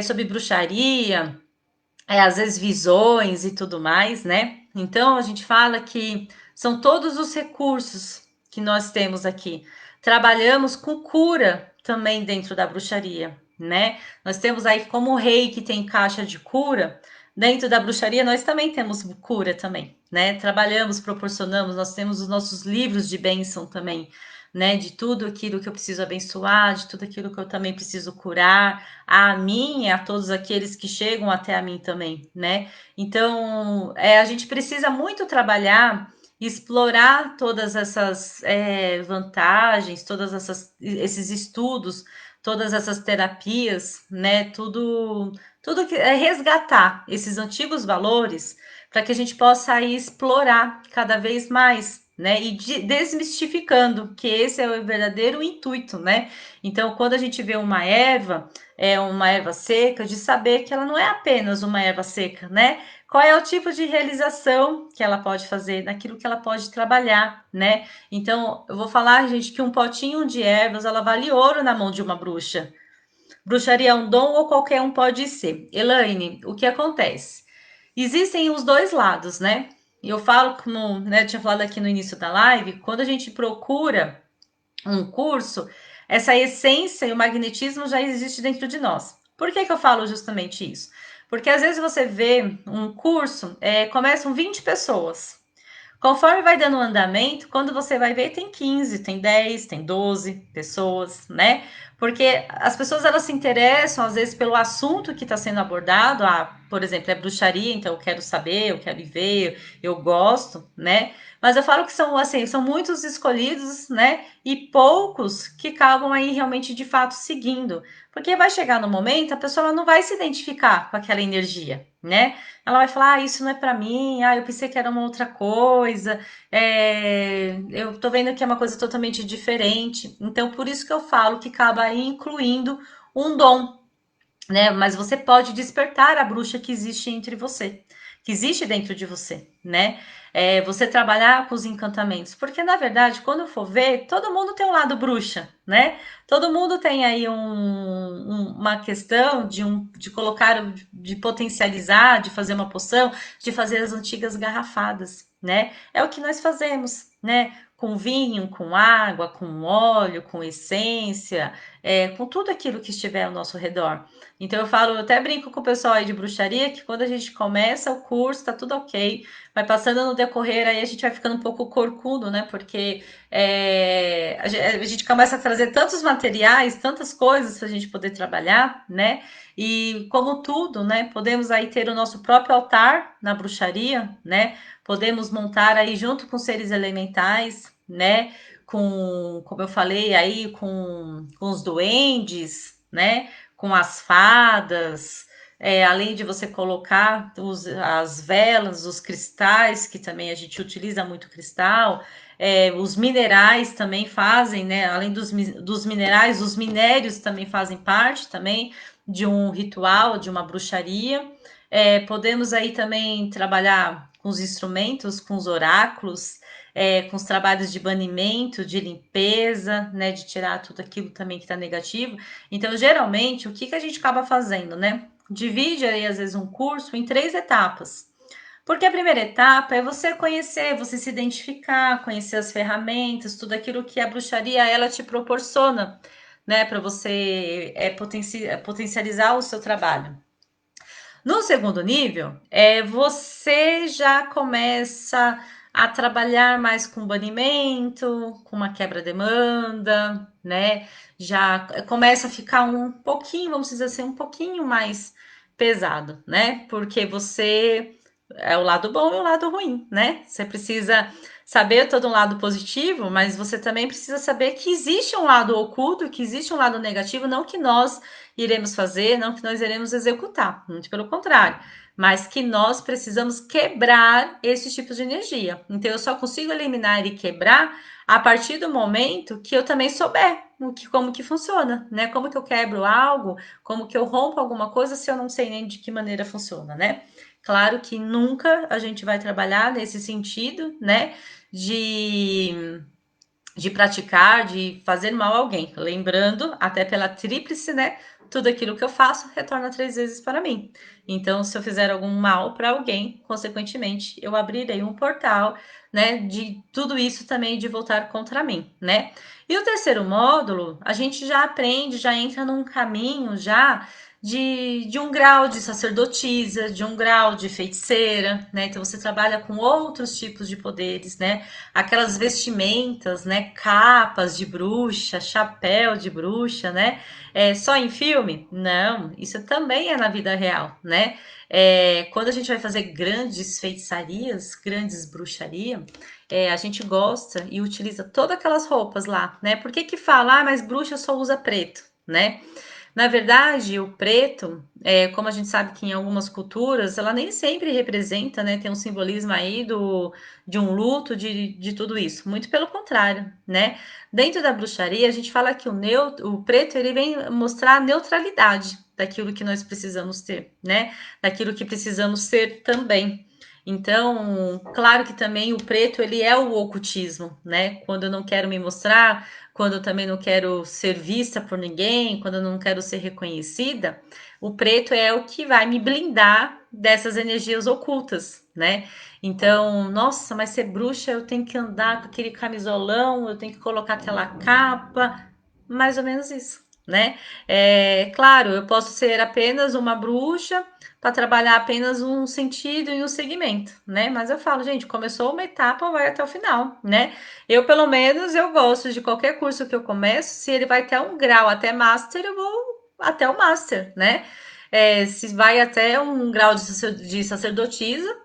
sobre bruxaria, às vezes visões e tudo mais, né? Então a gente fala que são todos os recursos que nós temos aqui. Trabalhamos com cura também dentro da bruxaria, né? Nós temos aí como o rei que tem caixa de cura, dentro da bruxaria nós também temos cura também, né? Trabalhamos, proporcionamos, nós temos os nossos livros de bênção também, né? De tudo aquilo que eu preciso abençoar, de tudo aquilo que eu também preciso curar, a mim e a todos aqueles que chegam até a mim também, né? Então, a gente precisa muito trabalhar, explorar todas essas vantagens, esses estudos, todas essas terapias, né? Tudo que é resgatar esses antigos valores para que a gente possa aí explorar cada vez mais, né? E desmistificando que esse é o verdadeiro intuito, né? Então, quando a gente vê uma erva seca, de saber que ela não é apenas uma erva seca, né? Qual é o tipo de realização que ela pode fazer, naquilo que ela pode trabalhar, né? Então, eu vou falar, gente, que um potinho de ervas, ela vale ouro na mão de uma bruxa. Bruxaria é um dom ou qualquer um pode ser. Elaine, o que acontece? Existem os dois lados, né? E eu falo, como né, eu tinha falado aqui no início da live, quando a gente procura um curso, essa essência e o magnetismo já existe dentro de nós. Por que eu falo justamente isso? Porque às vezes você vê um curso, começam 20 pessoas. Conforme vai dando o andamento, quando você vai ver, tem 15, tem 10, tem 12 pessoas, né? Porque as pessoas elas se interessam, às vezes, pelo assunto que está sendo abordado. Por exemplo, é bruxaria, então eu quero saber, eu quero ver, eu gosto, né? Mas eu falo que são assim, são muitos escolhidos, né? E poucos que acabam aí realmente de fato seguindo. Porque vai chegar no momento, a pessoa não vai se identificar com aquela energia, né? Ela vai falar, isso não é para mim, eu pensei que era uma outra coisa, eu tô vendo que é uma coisa totalmente diferente. Então, por isso que eu falo que acaba aí incluindo um dom, né? Mas você pode despertar a bruxa que existe entre você, que existe dentro de você, né? Você trabalhar com os encantamentos, porque na verdade, quando eu for ver, todo mundo tem um lado bruxa, né? Todo mundo tem aí uma questão de colocar, de potencializar, de fazer uma poção, de fazer as antigas garrafadas, né? É o que nós fazemos, né? Com vinho, com água, com óleo, com essência, com tudo aquilo que estiver ao nosso redor. Então eu falo, eu até brinco com o pessoal aí de bruxaria, que quando a gente começa o curso, tá tudo ok, vai passando no decorrer, aí a gente vai ficando um pouco corcudo, né? Porque a gente começa a trazer tantos materiais, tantas coisas para a gente poder trabalhar, né? E como tudo, né? Podemos aí ter o nosso próprio altar na bruxaria, né? Podemos montar aí junto com seres elementais, né? Como eu falei aí, com os duendes, né? Com as fadas, além de você colocar as velas, os cristais, que também a gente utiliza muito cristal, os minerais também fazem, né? Além dos minerais, os minérios também fazem parte também de um ritual, de uma bruxaria. Podemos aí também trabalhar com os instrumentos, com os oráculos, com os trabalhos de banimento, de limpeza, né? De tirar tudo aquilo também que está negativo. Então, geralmente, o que, que a gente acaba fazendo, né? Divide aí, às vezes, um curso em 3 etapas. Porque a primeira etapa é você conhecer, você se identificar, conhecer as ferramentas, tudo aquilo que a bruxaria ela te proporciona, né, para você potencializar o seu trabalho. No segundo nível, você já começa a trabalhar mais com banimento, com uma quebra-demanda, né? Já começa a ficar um pouquinho, vamos dizer assim, um pouquinho mais pesado, né? Porque você é o lado bom e o lado ruim, né? Você precisa saber todo um lado positivo, mas você também precisa saber que existe um lado oculto, que existe um lado negativo, não que nós iremos fazer, não que nós iremos executar, muito pelo contrário, mas que nós precisamos quebrar esses tipos de energia. Então eu só consigo eliminar e quebrar a partir do momento que eu também souber como que funciona, né? Como que eu quebro algo, como que eu rompo alguma coisa se eu não sei nem de que maneira funciona, né? Claro que nunca a gente vai trabalhar nesse sentido, né? De praticar, de fazer mal a alguém. Lembrando, até pela tríplice, né? Tudo aquilo que eu faço retorna 3 vezes para mim. Então, se eu fizer algum mal para alguém, consequentemente, eu abrirei um portal, né? De tudo isso também de voltar contra mim, né? E o terceiro módulo, a gente já aprende, já entra num caminho já de um grau de sacerdotisa, de um grau de feiticeira, né? Então você trabalha com outros tipos de poderes, né? Aquelas vestimentas, né? Capas de bruxa, chapéu de bruxa, né? Só em filme? Não, isso também é na vida real, né? Quando a gente vai fazer grandes feitiçarias, grandes bruxarias, a gente gosta e utiliza todas aquelas roupas lá, né? Por que que fala, mas bruxa só usa preto, né? Na verdade, o preto, como a gente sabe que em algumas culturas, ela nem sempre representa, né? Tem um simbolismo aí de um luto, de tudo isso. Muito pelo contrário, né? Dentro da bruxaria, a gente fala que o preto ele vem mostrar a neutralidade daquilo que nós precisamos ter, né? Daquilo que precisamos ser também. Então, claro que também o preto ele é o ocultismo, né? Quando eu não quero me mostrar, quando eu também não quero ser vista por ninguém, quando eu não quero ser reconhecida, o preto é o que vai me blindar dessas energias ocultas, né? Então, nossa, mas ser bruxa eu tenho que andar com aquele camisolão, eu tenho que colocar aquela capa, mais ou menos isso, né? Claro, eu posso ser apenas uma bruxa para trabalhar apenas um sentido e um segmento, né? Mas eu falo, gente, começou uma etapa, vai até o final, né? Eu, pelo menos, eu gosto de qualquer curso que eu começo, se ele vai até um grau, até master, eu vou até o master, né? Se vai até um grau de sacerdotisa,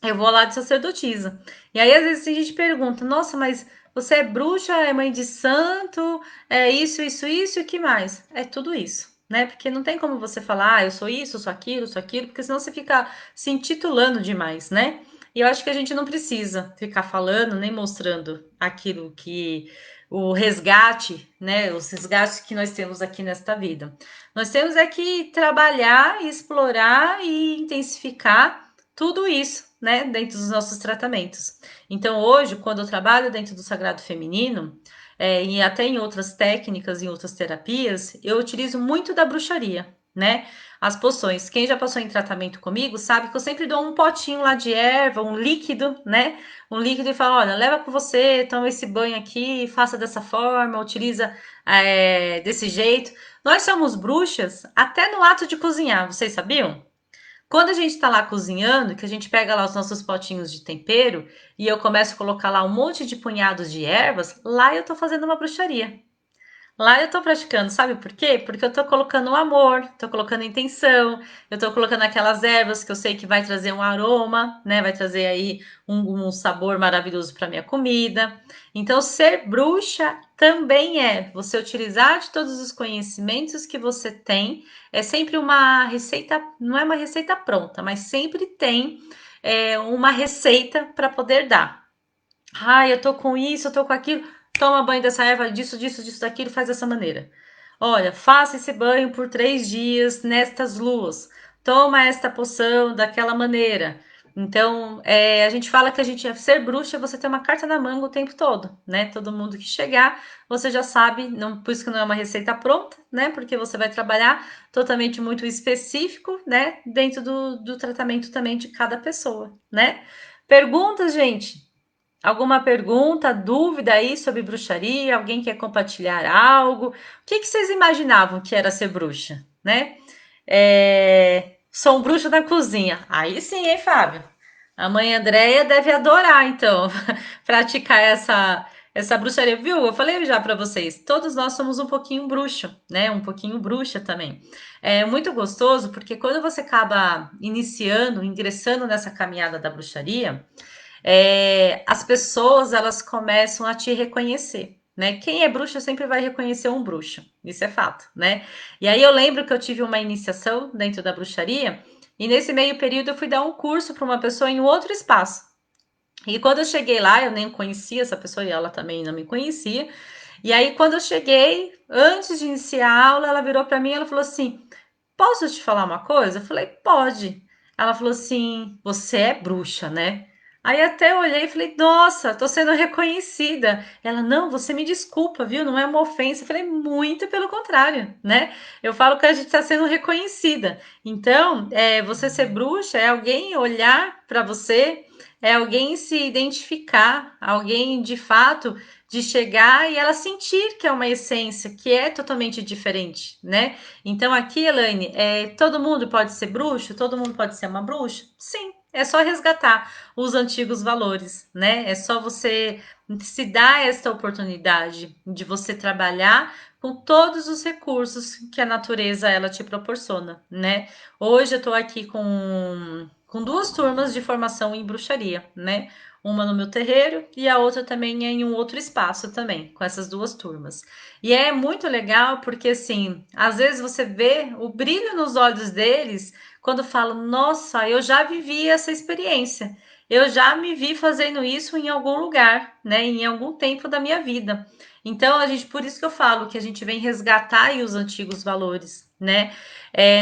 eu vou lá de sacerdotisa. E aí, às vezes, a gente pergunta, nossa, mas você é bruxa, é mãe de santo, é isso, e o que mais? É tudo isso, né? Porque não tem como você falar, eu sou isso, eu sou aquilo, porque senão você fica se intitulando demais, né? E eu acho que a gente não precisa ficar falando nem mostrando aquilo que o resgate, né? Os resgates que nós temos aqui nesta vida. Nós temos é que trabalhar, explorar e intensificar tudo isso, né, dentro dos nossos tratamentos. Então, hoje, quando eu trabalho dentro do sagrado feminino, e até em outras técnicas, em outras terapias, eu utilizo muito da bruxaria, né? As poções. Quem já passou em tratamento comigo sabe que eu sempre dou um potinho lá de erva, um líquido, né? Um líquido e falo, olha, leva com você, toma esse banho aqui, faça dessa forma, utiliza desse jeito. Nós somos bruxas até no ato de cozinhar, vocês sabiam? Quando a gente tá lá cozinhando, que a gente pega lá os nossos potinhos de tempero e eu começo a colocar lá um monte de punhados de ervas, lá eu tô fazendo uma bruxaria. Lá eu tô praticando, sabe por quê? Porque eu tô colocando o amor, tô colocando intenção, eu tô colocando aquelas ervas que eu sei que vai trazer um aroma, né? Vai trazer aí um sabor maravilhoso para minha comida. Então, ser bruxa também é você utilizar de todos os conhecimentos que você tem. É sempre uma receita, não é uma receita pronta, mas sempre tem uma receita para poder dar. Ah, eu tô com isso, eu tô com aquilo. Toma banho dessa erva, disso, daquilo, faz dessa maneira. Olha, faça esse banho por 3 dias nestas luas. Toma esta poção daquela maneira. Então, a gente fala que a gente é ser bruxa, é você ter uma carta na manga o tempo todo, né? Todo mundo que chegar, você já sabe, não, por isso que não é uma receita pronta, né? Porque você vai trabalhar totalmente muito específico, né? Dentro do tratamento também de cada pessoa, né? Perguntas, gente? Alguma pergunta, dúvida aí sobre bruxaria? Alguém quer compartilhar algo? O que que vocês imaginavam que era ser bruxa, né? Sou um bruxo da cozinha. Aí sim, hein, Fábio? A mãe Andréia deve adorar, então, praticar essa bruxaria. Viu? Eu falei já para vocês, todos nós somos um pouquinho bruxo, né? Um pouquinho bruxa também. É muito gostoso porque quando você acaba iniciando, ingressando nessa caminhada da bruxaria, as pessoas elas começam a te reconhecer. Né? Quem é bruxa sempre vai reconhecer um bruxo, isso é fato, né? E aí eu lembro que eu tive uma iniciação dentro da bruxaria, e nesse meio período eu fui dar um curso para uma pessoa em um outro espaço. E quando eu cheguei lá, eu nem conhecia essa pessoa e ela também não me conhecia. E aí, quando eu cheguei, antes de iniciar a aula, ela virou para mim e ela falou assim: Posso te falar uma coisa? Eu falei: Pode. Ela falou assim: Você é bruxa, né? Aí até eu olhei e falei: Nossa, tô sendo reconhecida. Ela: Não, você me desculpa, viu? Não é uma ofensa. Eu falei: Muito pelo contrário, né? Eu falo que a gente está sendo reconhecida. Então, você ser bruxa é alguém olhar para você, é alguém se identificar, alguém de fato de chegar e ela sentir que é uma essência que é totalmente diferente, né? Então aqui, Elaine, todo mundo pode ser bruxo? Todo mundo pode ser uma bruxa? Sim, é só resgatar os antigos valores, né? É só você se dar esta oportunidade de você trabalhar com todos os recursos que a natureza ela te proporciona, né? Hoje eu tô aqui com 2 turmas de formação em bruxaria, né? Uma no meu terreiro e a outra também é em um outro espaço também, com essas 2 turmas. E é muito legal porque, assim, às vezes você vê o brilho nos olhos deles quando falam: Nossa, eu já vivi essa experiência. Eu já me vi fazendo isso em algum lugar, né? Em algum tempo da minha vida. Então, por isso que eu falo que a gente vem resgatar aí os antigos valores, né?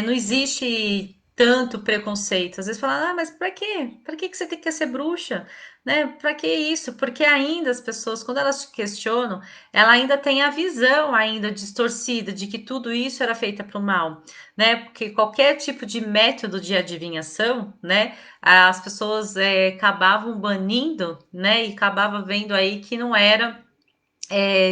Não existe tanto preconceito. Às vezes fala: mas para quê? Para que você tem que ser bruxa? Né? Para que isso? Porque ainda as pessoas, quando elas te questionam, ela ainda tem a visão ainda distorcida de que tudo isso era feito para o mal, né? Porque qualquer tipo de método de adivinhação, né? As pessoas acabavam banindo, né? E acabava vendo aí que não era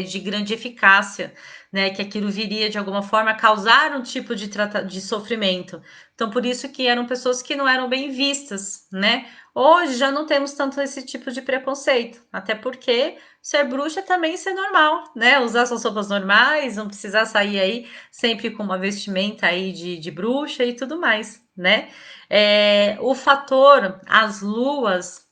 de grande eficácia, né? Que aquilo viria de alguma forma causar um tipo de sofrimento. Então, por isso que eram pessoas que não eram bem vistas, né? Hoje já não temos tanto esse tipo de preconceito, até porque ser bruxa também ser normal, né? Usar suas roupas normais, não precisar sair aí sempre com uma vestimenta aí de bruxa e tudo mais, né? O fator, as luas,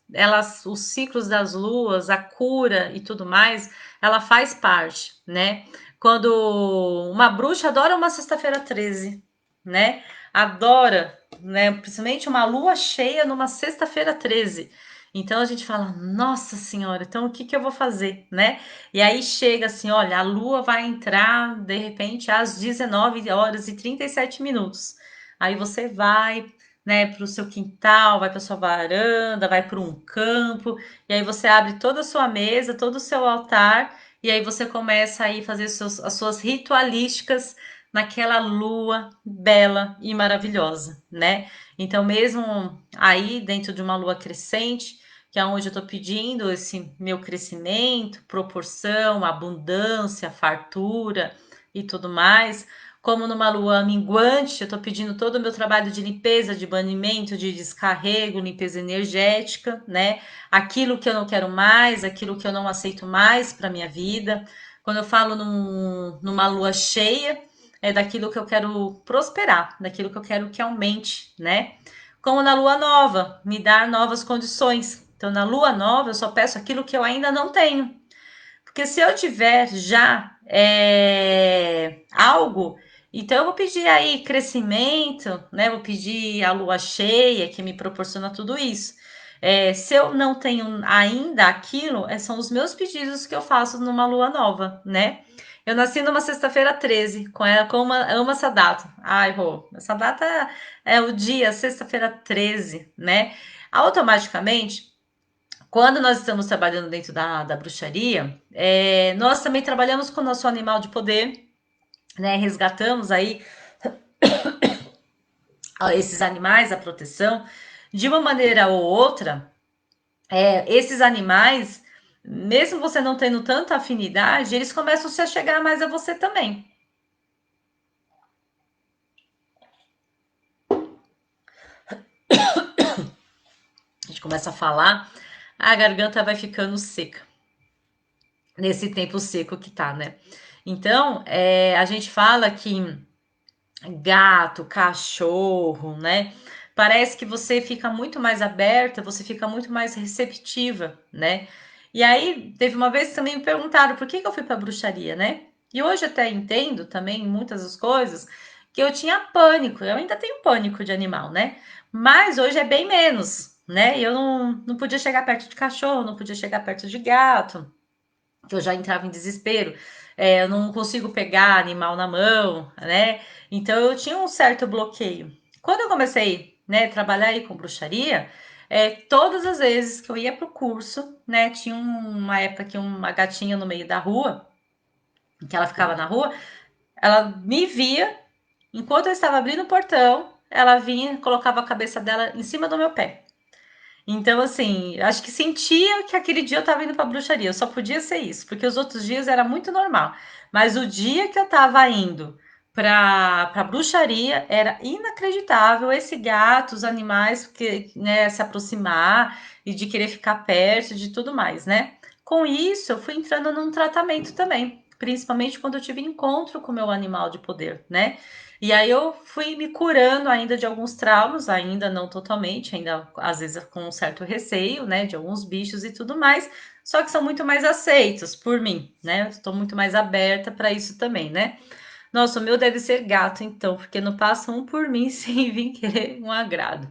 os ciclos das luas, a cura e tudo mais, ela faz parte, né? Quando uma bruxa adora uma sexta-feira 13, né? Adora, né? Principalmente uma lua cheia numa sexta-feira 13. Então a gente fala, nossa senhora, então o que que eu vou fazer, né? E aí chega assim, olha, a lua vai entrar de repente às 19 horas e 37 minutos. Aí você vai, né, para o seu quintal, vai para sua varanda, vai para um campo, e aí você abre toda a sua mesa, todo o seu altar, e aí você começa aí a fazer as suas ritualísticas naquela lua bela e maravilhosa, né? Então, mesmo aí dentro de uma lua crescente, que é onde eu tô pedindo esse meu crescimento, proporção, abundância, fartura e tudo mais, como numa lua minguante, eu tô pedindo todo o meu trabalho de limpeza, de banimento, de descarrego, limpeza energética, né? Aquilo que eu não quero mais, aquilo que eu não aceito mais para minha vida. Quando eu falo numa lua cheia, é daquilo que eu quero prosperar, daquilo que eu quero que aumente, né? Como na lua nova, me dar novas condições. Então, na lua nova, eu só peço aquilo que eu ainda não tenho. Porque se eu tiver já algo, então eu vou pedir aí crescimento, né? Vou pedir a lua cheia que me proporciona tudo isso. Se eu não tenho ainda aquilo, são os meus pedidos que eu faço numa lua nova, né? Eu nasci numa sexta-feira 13, com ela, amo essa data. Ai, Rô, essa data é o dia, sexta-feira 13, né? Automaticamente, quando nós estamos trabalhando dentro da bruxaria, nós também trabalhamos com o nosso animal de poder, né? Resgatamos aí esses animais, a proteção. De uma maneira ou outra, esses animais, mesmo você não tendo tanta afinidade, eles começam a se chegar mais a você também. A gente começa a falar, a garganta vai ficando seca. Nesse tempo seco que tá, né? Então, a gente fala que gato, cachorro, né? Parece que você fica muito mais aberta, você fica muito mais receptiva, né? E aí, teve uma vez que também me perguntaram por que eu fui pra bruxaria, né? E hoje até entendo também muitas das coisas que eu tinha pânico, eu ainda tenho pânico de animal, né? Mas hoje é bem menos, né? Eu não podia chegar perto de cachorro, não podia chegar perto de gato, que eu já entrava em desespero. Eu não consigo pegar animal na mão, né? Então eu tinha um certo bloqueio. Quando eu comecei, né, a trabalhar aí com bruxaria, todas as vezes que eu ia pro curso, né, tinha uma época que uma gatinha no meio da rua, que ela ficava na rua, ela me via, enquanto eu estava abrindo o portão, ela vinha, colocava a cabeça dela em cima do meu pé. Então, assim, acho que sentia que aquele dia eu estava indo pra bruxaria. Eu só podia ser isso, porque os outros dias era muito normal. Mas o dia que eu estava indo pra bruxaria era inacreditável esse gato, os animais que, né, se aproximar e de querer ficar perto de tudo mais, né? Com isso, eu fui entrando num tratamento também, principalmente quando eu tive encontro com o meu animal de poder, né? E aí eu fui me curando ainda de alguns traumas, ainda não totalmente, ainda às vezes com um certo receio, né, de alguns bichos e tudo mais, só que são muito mais aceitos por mim, né? Estou muito mais aberta para isso também, né? Nossa, o meu deve ser gato, então, porque não passa um por mim sem vir querer um agrado.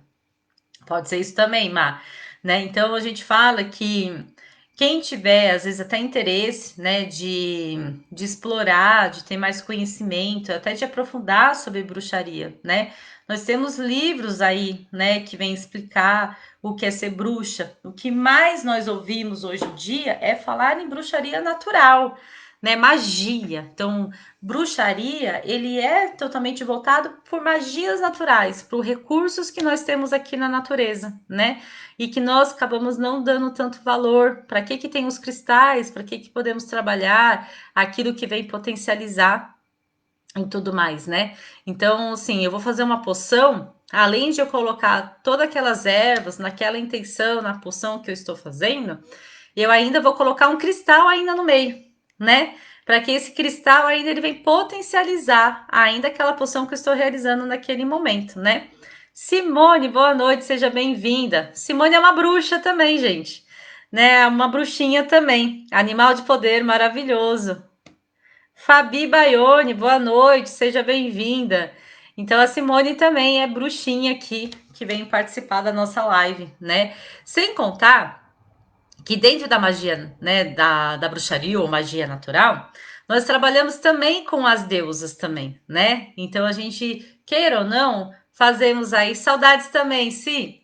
Pode ser isso também, Má, né? Então a gente fala que quem tiver, às vezes, até interesse, né, de explorar, de ter mais conhecimento, até de aprofundar sobre bruxaria, né? Nós temos livros aí, né, que vêm explicar o que é ser bruxa. O que mais nós ouvimos hoje em dia é falar em bruxaria natural, né, magia. Então, bruxaria, ele é totalmente voltado por magias naturais, por recursos que nós temos aqui na natureza, né? E que nós acabamos não dando tanto valor. Para que tem os cristais? Para que podemos trabalhar aquilo que vem potencializar e tudo mais, né? Então, assim, eu vou fazer uma poção, além de eu colocar todas aquelas ervas naquela intenção, na poção que eu estou fazendo, eu ainda vou colocar um cristal ainda no meio, né? Para que esse cristal ainda ele vem potencializar ainda aquela poção que eu estou realizando naquele momento, né? Simone, boa noite, seja bem-vinda. Simone é uma bruxa também, gente, né? Uma bruxinha também, animal de poder maravilhoso. Fabi Baione, boa noite, seja bem-vinda. Então a Simone também é bruxinha aqui que vem participar da nossa live, né? Sem contar que dentro da magia, né, da bruxaria ou magia natural, nós trabalhamos também com as deusas também, né? Então a gente, queira ou não, fazemos aí saudades também, sim.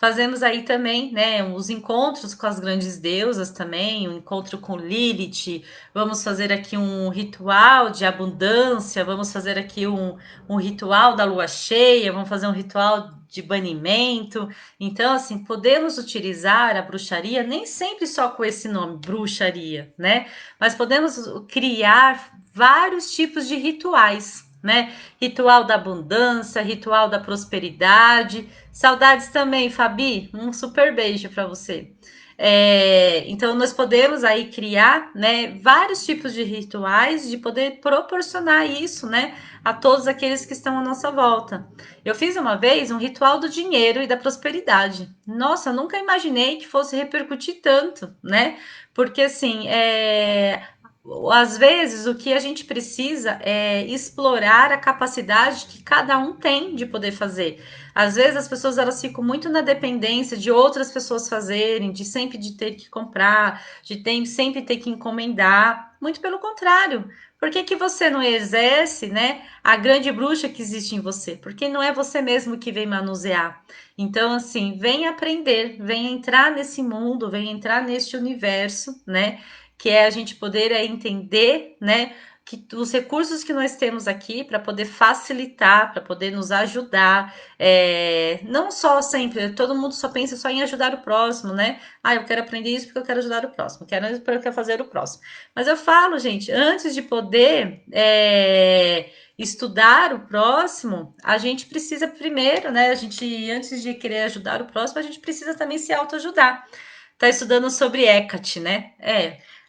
Fazemos aí também, né, os encontros com as grandes deusas também, um encontro com Lilith. Vamos fazer aqui um ritual de abundância, vamos fazer aqui um ritual da lua cheia, vamos fazer um ritual de banimento. Então, assim, podemos utilizar a bruxaria nem sempre só com esse nome, bruxaria, né? Mas podemos criar vários tipos de rituais, né? Ritual da abundância, ritual da prosperidade. Saudades também, Fabi. Um super beijo para você. Então, nós podemos aí criar, né, vários tipos de rituais de poder proporcionar isso, né, a todos aqueles que estão à nossa volta. Eu fiz uma vez um ritual do dinheiro e da prosperidade. Nossa, eu nunca imaginei que fosse repercutir tanto, né? Porque assim, às vezes o que a gente precisa é explorar a capacidade que cada um tem de poder fazer. Às vezes as pessoas elas ficam muito na dependência de outras pessoas fazerem, de sempre de ter que comprar, sempre ter que encomendar. Muito pelo contrário. Por que, que você não exerce, né, a grande bruxa que existe em você? Porque não é você mesmo que vem manusear. Então, assim, vem aprender, vem entrar nesse mundo, vem entrar neste universo, né? Que é a gente poder entender, né? Que os recursos que nós temos aqui para poder facilitar, para poder nos ajudar, não só sempre, todo mundo só pensa só em ajudar o próximo, né? Ah, eu quero aprender isso porque eu quero ajudar o próximo, quero isso porque eu quero fazer o próximo. Mas eu falo, gente, antes de poder estudar o próximo, a gente precisa primeiro, né? A gente, antes de querer ajudar o próximo, a gente precisa também se autoajudar. Tá estudando sobre Hecate, né?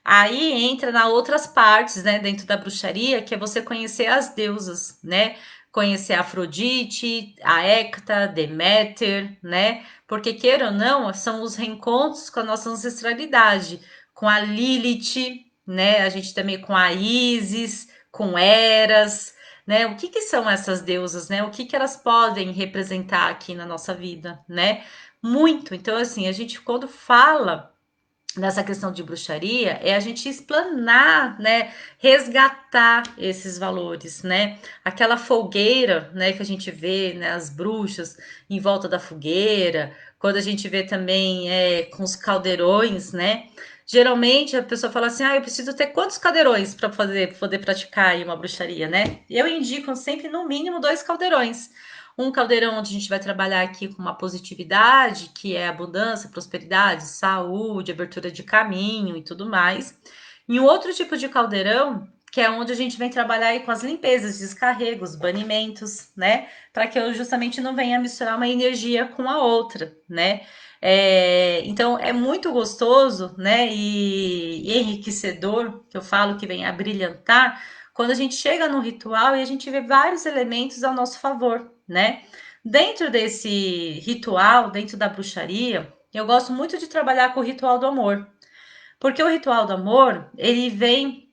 Aí entra na outras partes, né, dentro da bruxaria, que é você conhecer as deusas, né? Conhecer a Afrodite, a Hecata, Deméter, né? Porque queira ou não, são os reencontros com a nossa ancestralidade, com a Lilith, né? A gente também com a Isis, com Eras, né? O que que são essas deusas, né? O que que elas podem representar aqui na nossa vida, né? Muito. Então, assim, a gente quando fala nessa questão de bruxaria é a gente explanar, né, resgatar esses valores, né? Aquela fogueira, né, que a gente vê, né, as bruxas em volta da fogueira, quando a gente vê também com os caldeirões, né? Geralmente a pessoa fala assim: "Ah, eu preciso ter quantos caldeirões para poder praticar aí uma bruxaria, né?" Eu indico sempre no mínimo 2 caldeirões. Um caldeirão onde a gente vai trabalhar aqui com uma positividade, que é abundância, prosperidade, saúde, abertura de caminho e tudo mais. E um outro tipo de caldeirão, que é onde a gente vem trabalhar aí com as limpezas, descarregos, banimentos, né? Para que eu justamente não venha misturar uma energia com a outra, né? Então é muito gostoso, né? E enriquecedor, que eu falo que vem a brilhantar, quando a gente chega no ritual e a gente vê vários elementos ao nosso favor, né? Dentro desse ritual, dentro da bruxaria, eu gosto muito de trabalhar com o ritual do amor. Porque o ritual do amor, ele vem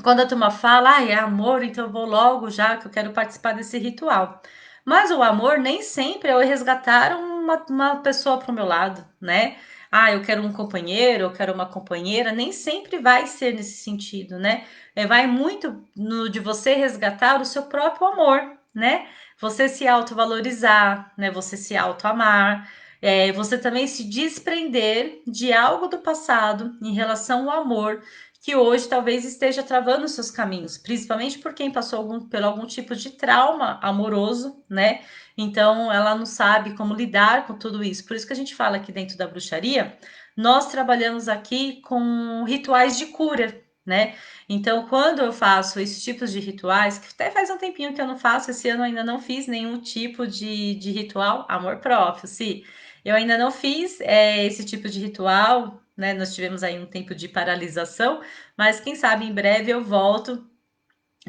quando a turma fala, ah, é amor, então eu vou logo já que eu quero participar desse ritual. Mas o amor nem sempre é eu resgatar uma pessoa para o meu lado, né? Ah, eu quero um companheiro, eu quero uma companheira, nem sempre vai ser nesse sentido, né? Vai muito no de você resgatar o seu próprio amor, né? Você se autovalorizar, né? Você se autoamar, você também se desprender de algo do passado em relação ao amor que hoje talvez esteja travando os seus caminhos, principalmente por quem passou por algum tipo de trauma amoroso, né? Então ela não sabe como lidar com tudo isso. Por isso que a gente fala aqui dentro da bruxaria, nós trabalhamos aqui com rituais de cura, né? Então, quando eu faço esses tipos de rituais, que até faz um tempinho que eu não faço, esse ano eu ainda não fiz nenhum tipo de ritual, amor próprio, sim. Eu ainda não fiz esse tipo de ritual, né? Nós tivemos aí um tempo de paralisação, mas quem sabe em breve eu volto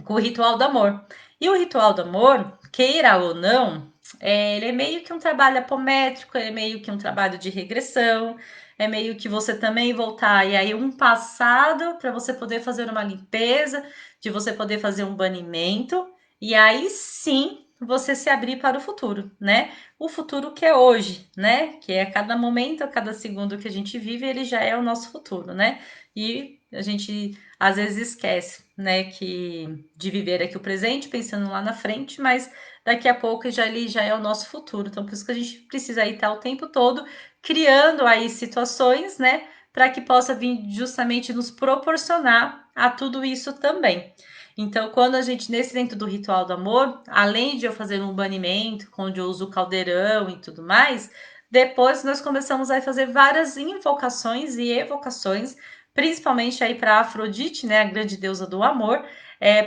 com o ritual do amor. E o ritual do amor, queira ou não, ele é meio que um trabalho apométrico, é meio que um trabalho de regressão, é meio que você também voltar e aí um passado para você poder fazer uma limpeza, de você poder fazer um banimento, e aí sim você se abrir para o futuro, né? O futuro que é hoje, né? Que é a cada momento, a cada segundo que a gente vive, ele já é o nosso futuro, né? E a gente às vezes esquece, né, que de viver aqui o presente, pensando lá na frente, mas daqui a pouco já ali já é o nosso futuro. Então, por isso que a gente precisa aí estar o tempo todo criando aí situações, né, para que possa vir justamente nos proporcionar a tudo isso também. Então, quando a gente, nesse dentro do ritual do amor, além de eu fazer um banimento, onde eu uso o caldeirão e tudo mais, depois nós começamos a fazer várias invocações e evocações, principalmente aí para Afrodite, né, a grande deusa do amor,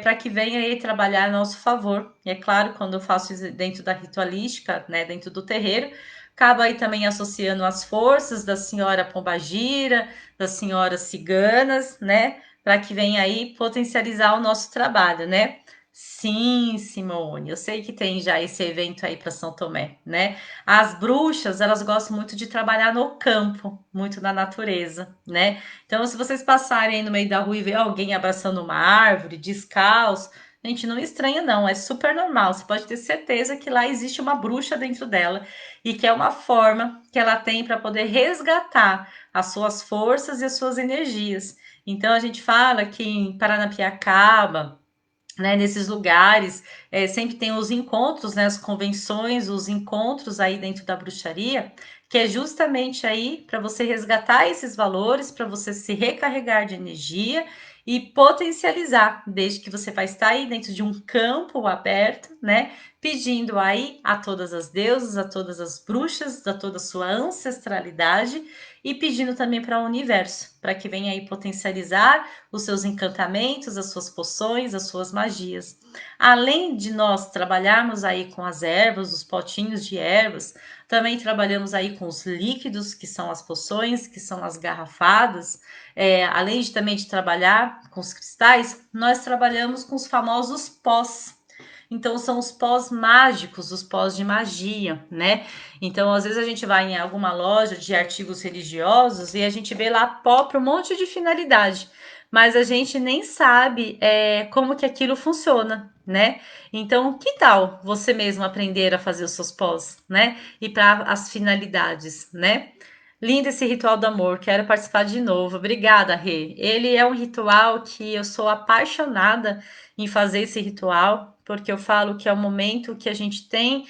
para que venha aí trabalhar a nosso favor. E é claro, quando eu faço isso dentro da ritualística, né, dentro do terreiro, acaba aí também associando as forças da senhora Pombagira, das senhoras ciganas, né, para que venha aí potencializar o nosso trabalho, né? Sim, Simone, eu sei que tem já esse evento aí para São Tomé, né? As bruxas, elas gostam muito de trabalhar no campo, muito na natureza, né? Então, se vocês passarem aí no meio da rua e ver alguém abraçando uma árvore, descalço, gente, não estranha não, é super normal. Você pode ter certeza que lá existe uma bruxa dentro dela e que é uma forma que ela tem para poder resgatar as suas forças e as suas energias. Então, a gente fala que em Paranapiacaba, né, nesses lugares, sempre tem os encontros, né, as convenções, os encontros aí dentro da bruxaria, que é justamente aí para você resgatar esses valores, para você se recarregar de energia e potencializar, desde que você vai estar aí dentro de um campo aberto, né, pedindo aí a todas as deusas, a todas as bruxas, a toda a sua ancestralidade e pedindo também para o universo, para que venha aí potencializar os seus encantamentos, as suas poções, as suas magias. Além de nós trabalharmos aí com as ervas, os potinhos de ervas, também trabalhamos aí com os líquidos, que são as poções, que são as garrafadas. Além de também de trabalhar com os cristais, nós trabalhamos com os famosos pós. Então, são os pós mágicos, os pós de magia, né? Então, às vezes a gente vai em alguma loja de artigos religiosos e a gente vê lá pó para um monte de finalidade, mas a gente nem sabe como que aquilo funciona, né? Então, que tal você mesmo aprender a fazer os seus pós, né? E para as finalidades, né? Lindo esse ritual do amor, quero participar de novo. Obrigada, Rê. Ele é um ritual que eu sou apaixonada em fazer esse ritual, porque eu falo que é o momento que a gente tem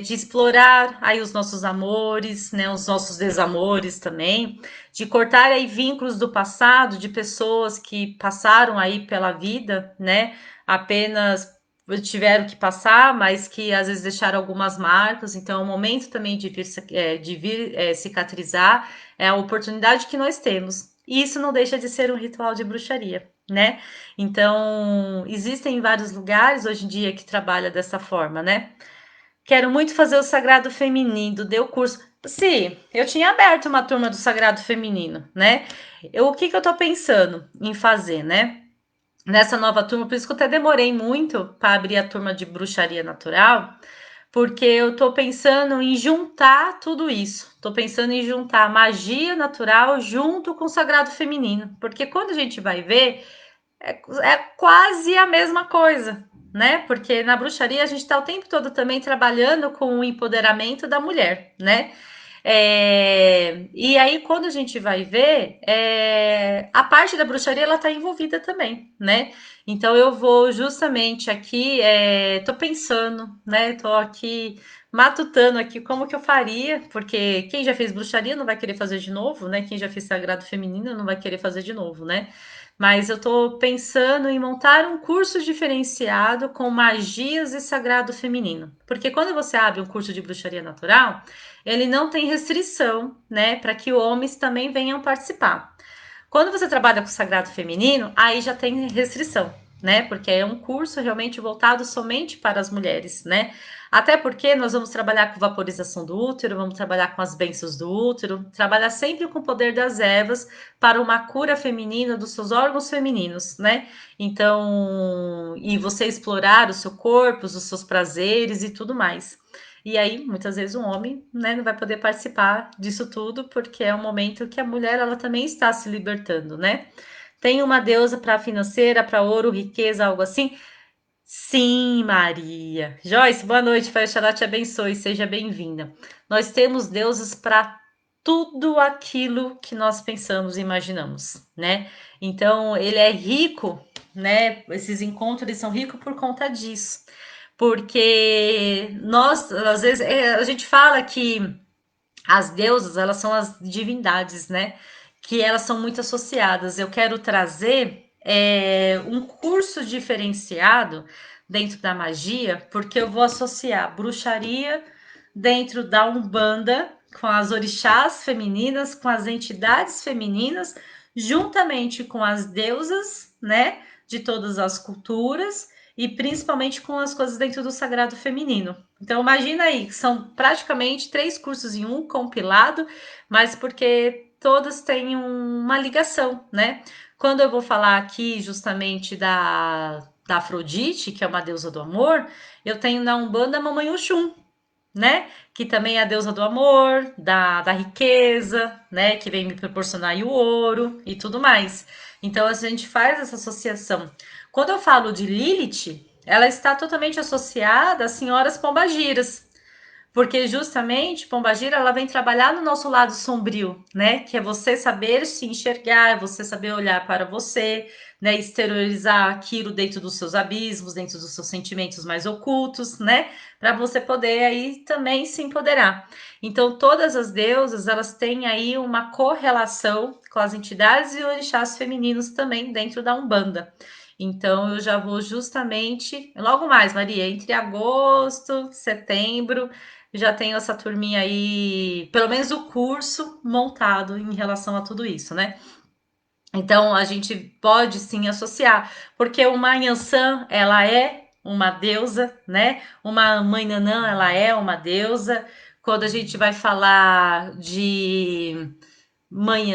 de explorar aí os nossos amores, né, os nossos desamores também, de cortar aí vínculos do passado, de pessoas que passaram aí pela vida, né, apenas tiveram que passar, mas que às vezes deixaram algumas marcas. Então, é o momento também de vir cicatrizar, é a oportunidade que nós temos. E isso não deixa de ser um ritual de bruxaria, né? Então, existem vários lugares hoje em dia que trabalha dessa forma, né? Quero muito fazer o Sagrado Feminino, deu curso. Sim, eu tinha aberto uma turma do Sagrado Feminino, né? O que eu tô pensando em fazer, né? Nessa nova turma, por isso que eu até demorei muito para abrir a turma de bruxaria natural, porque eu tô pensando em juntar tudo isso. Tô pensando em juntar a magia natural junto com o sagrado feminino, porque quando a gente vai ver, é quase a mesma coisa, né? Porque na bruxaria a gente está o tempo todo também trabalhando com o empoderamento da mulher, né? E aí, quando a gente vai ver, a parte da bruxaria ela está envolvida também, né? Então eu vou justamente aqui, tô pensando, né? Tô aqui matutando aqui como que eu faria, porque quem já fez bruxaria não vai querer fazer de novo, né? Quem já fez sagrado feminino não vai querer fazer de novo, né? Mas eu estou pensando em montar um curso diferenciado com magias e sagrado feminino. Porque quando você abre um curso de bruxaria natural, ele não tem restrição, né, para que homens também venham participar. Quando você trabalha com o sagrado feminino, aí já tem restrição, né? Porque é um curso realmente voltado somente para as mulheres, né? Até porque nós vamos trabalhar com vaporização do útero, vamos trabalhar com as bênçãos do útero, trabalhar sempre com o poder das ervas para uma cura feminina dos seus órgãos femininos, né? Então, e você explorar o seu corpo, os seus prazeres e tudo mais. E aí, muitas vezes, um homem, né, não vai poder participar disso tudo, porque é um momento que a mulher ela também está se libertando, né? Tem uma deusa para financeira, para ouro, riqueza, algo assim? Sim, Maria. Joyce, boa noite. Pai Oxalá te abençoe. Seja bem-vinda. Nós temos deuses para tudo aquilo que nós pensamos e imaginamos, né? Então, ele é rico, né? Esses encontros eles são ricos por conta disso. Porque nós, às vezes, a gente fala que as deusas, elas são as divindades, né? Que elas são muito associadas. Eu quero trazer um curso diferenciado dentro da magia, porque eu vou associar bruxaria dentro da Umbanda com as orixás femininas, com as entidades femininas, juntamente com as deusas, né? De todas as culturas e principalmente com as coisas dentro do sagrado feminino. Então imagina aí, são praticamente 3 cursos em um compilado, mas porque todos têm uma ligação, né? Quando eu vou falar aqui justamente da Afrodite, que é uma deusa do amor, eu tenho na Umbanda a Mamãe Oxum, né? Que também é a deusa do amor, da riqueza, né? Que vem me proporcionar o ouro e tudo mais. Então a gente faz essa associação. Quando eu falo de Lilith, ela está totalmente associada às senhoras pombagiras, porque justamente Pombagira ela vem trabalhar no nosso lado sombrio, né? Que é você saber se enxergar, você saber olhar para você, né? Exteriorizar aquilo dentro dos seus abismos, dentro dos seus sentimentos mais ocultos, né? Para você poder aí também se empoderar. Então todas as deusas elas têm aí uma correlação com as entidades e orixás femininos também dentro da Umbanda. Então eu já vou justamente logo mais, Maria, entre agosto, setembro, já tenho essa turminha aí, pelo menos o curso montado em relação a tudo isso, né? Então a gente pode sim associar, porque uma Yansan, ela é uma deusa, né? Uma mãe Nanã, ela é uma deusa. Quando a gente vai falar de mãe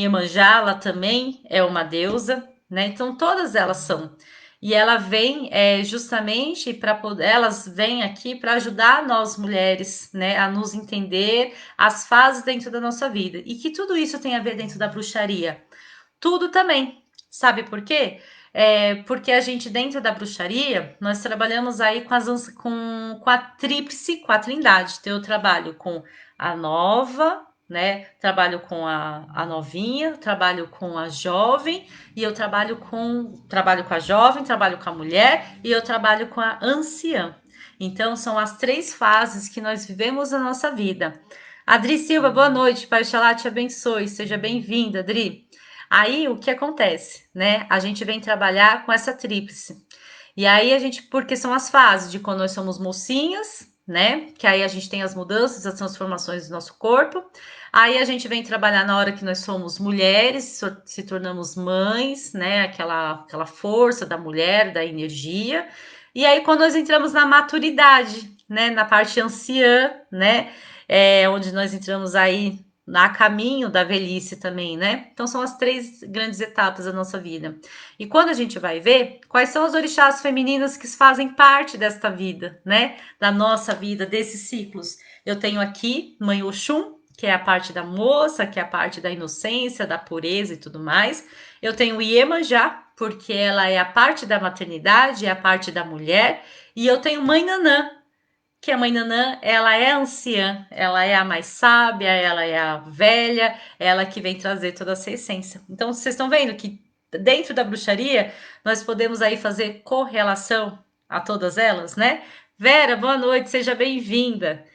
Iemanjá, ela também é uma deusa, né? Então todas elas são. E ela vem justamente para poder, elas vêm aqui para ajudar nós mulheres, né, a nos entender as fases dentro da nossa vida. E que tudo isso tem a ver dentro da bruxaria. Tudo também. Sabe por quê? Porque a gente, dentro da bruxaria, nós trabalhamos aí com a tríplice, com a trindade. Então, eu trabalho com a nova, né? Trabalho com a novinha, trabalho com a jovem, e eu trabalho com a jovem, trabalho com a mulher, e eu trabalho com a anciã. Então, são as 3 fases que nós vivemos na nossa vida. Adri Silva, boa noite. Pai Xalá te abençoe. Seja bem-vinda, Adri. Aí o que acontece, né? A gente vem trabalhar com essa tríplice. E aí a gente, porque são as fases de quando nós somos mocinhas, né? Que aí a gente tem as mudanças, as transformações do nosso corpo. Aí a gente vem trabalhar na hora que nós somos mulheres, se tornamos mães, né? Aquela força da mulher, da energia. E aí quando nós entramos na maturidade, né? Na parte anciã, né? Onde nós entramos aí a caminho da velhice também, né? Então são as 3 grandes etapas da nossa vida. E quando a gente vai ver quais são as orixás femininas que fazem parte desta vida, né? Da nossa vida, desses ciclos. Eu tenho aqui Mãe Oxum, que é a parte da moça, que é a parte da inocência, da pureza e tudo mais. Eu tenho Iemanjá, porque ela é a parte da maternidade, é a parte da mulher. E eu tenho Mãe Nanã, que a mãe Nanã, ela é anciã, ela é a mais sábia, ela é a velha, ela que vem trazer toda essa essência. Então, vocês estão vendo que dentro da bruxaria, nós podemos aí fazer correlação a todas elas, né? Vera, boa noite, seja bem-vinda.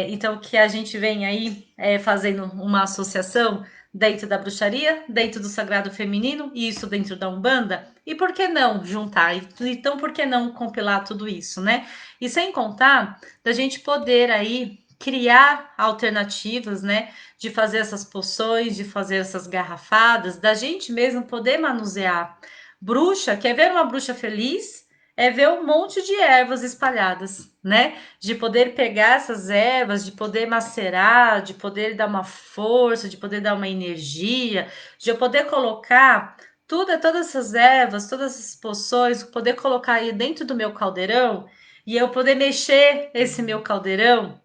Então, que a gente vem aí fazendo uma associação dentro da bruxaria, dentro do sagrado feminino, e isso dentro da Umbanda. E por que não juntar? Então, por que não compilar tudo isso, né? E sem contar da gente poder aí criar alternativas, né, de fazer essas poções, de fazer essas garrafadas, da gente mesmo poder manusear. Bruxa, quer ver uma bruxa feliz? É ver um monte de ervas espalhadas, né? De poder pegar essas ervas, de poder macerar, de poder dar uma força, de poder dar uma energia, de eu poder colocar todas essas ervas, todas essas poções, poder colocar aí dentro do meu caldeirão e eu poder mexer esse meu caldeirão,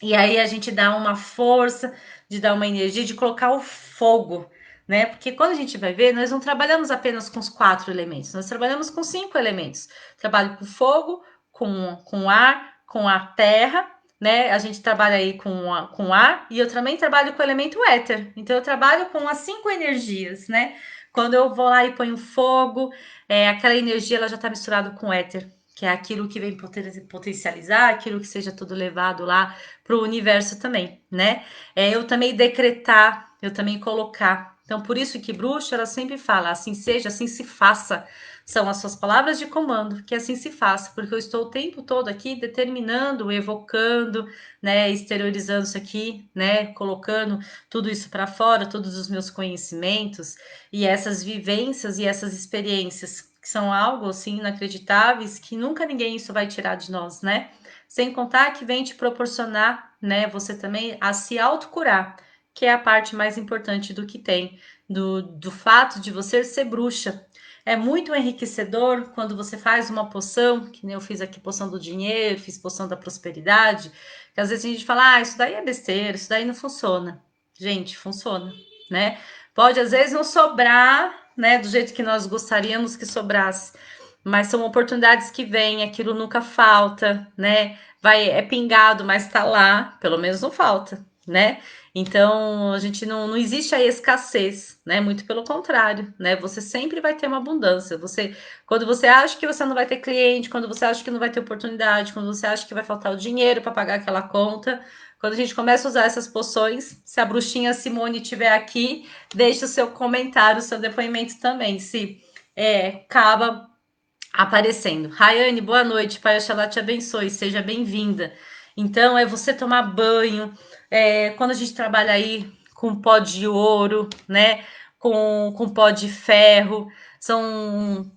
e aí a gente dá uma força, de dar uma energia, de colocar o fogo, né? Porque quando a gente vai ver, nós não trabalhamos apenas com os 4 elementos, nós trabalhamos com 5 elementos. Trabalho com fogo, com ar, com a terra, né? A gente trabalha aí com ar e eu também trabalho com o elemento éter. Então eu trabalho com as 5 energias, né? Quando eu vou lá e ponho fogo, aquela energia ela já está misturada com éter, que é aquilo que vem potencializar, aquilo que seja tudo levado lá para o universo também, né? Eu também decretar, eu também colocar. Então, por isso que bruxa, ela sempre fala, assim seja, assim se faça. São as suas palavras de comando, que assim se faça, porque eu estou o tempo todo aqui determinando, evocando, né, exteriorizando isso aqui, né, colocando tudo isso para fora, todos os meus conhecimentos e essas vivências e essas experiências que são algo assim inacreditáveis que nunca ninguém isso vai tirar de nós, né? Sem contar que vem te proporcionar, né, você também a se autocurar, que é a parte mais importante do que tem, do fato de você ser bruxa. É muito enriquecedor quando você faz uma poção, que nem eu fiz aqui poção do dinheiro, fiz poção da prosperidade, que às vezes a gente fala, isso daí é besteira, isso daí não funciona. Gente, funciona, né? Pode às vezes não sobrar, né, do jeito que nós gostaríamos que sobrasse, mas são oportunidades que vêm, aquilo nunca falta, né? É pingado, mas tá lá, pelo menos não falta, né? Então, a gente não existe a escassez, né? Muito pelo contrário, né? Você sempre vai ter uma abundância. Quando você acha que você não vai ter cliente, quando você acha que não vai ter oportunidade, quando você acha que vai faltar o dinheiro para pagar aquela conta, quando a gente começa a usar essas poções, se a bruxinha Simone estiver aqui, deixe o seu comentário, o seu depoimento também, se acaba aparecendo. Rayane, boa noite, Pai Oxalá te abençoe, seja bem-vinda. Então, é você tomar banho, quando a gente trabalha aí com pó de ouro, né, com pó de ferro, são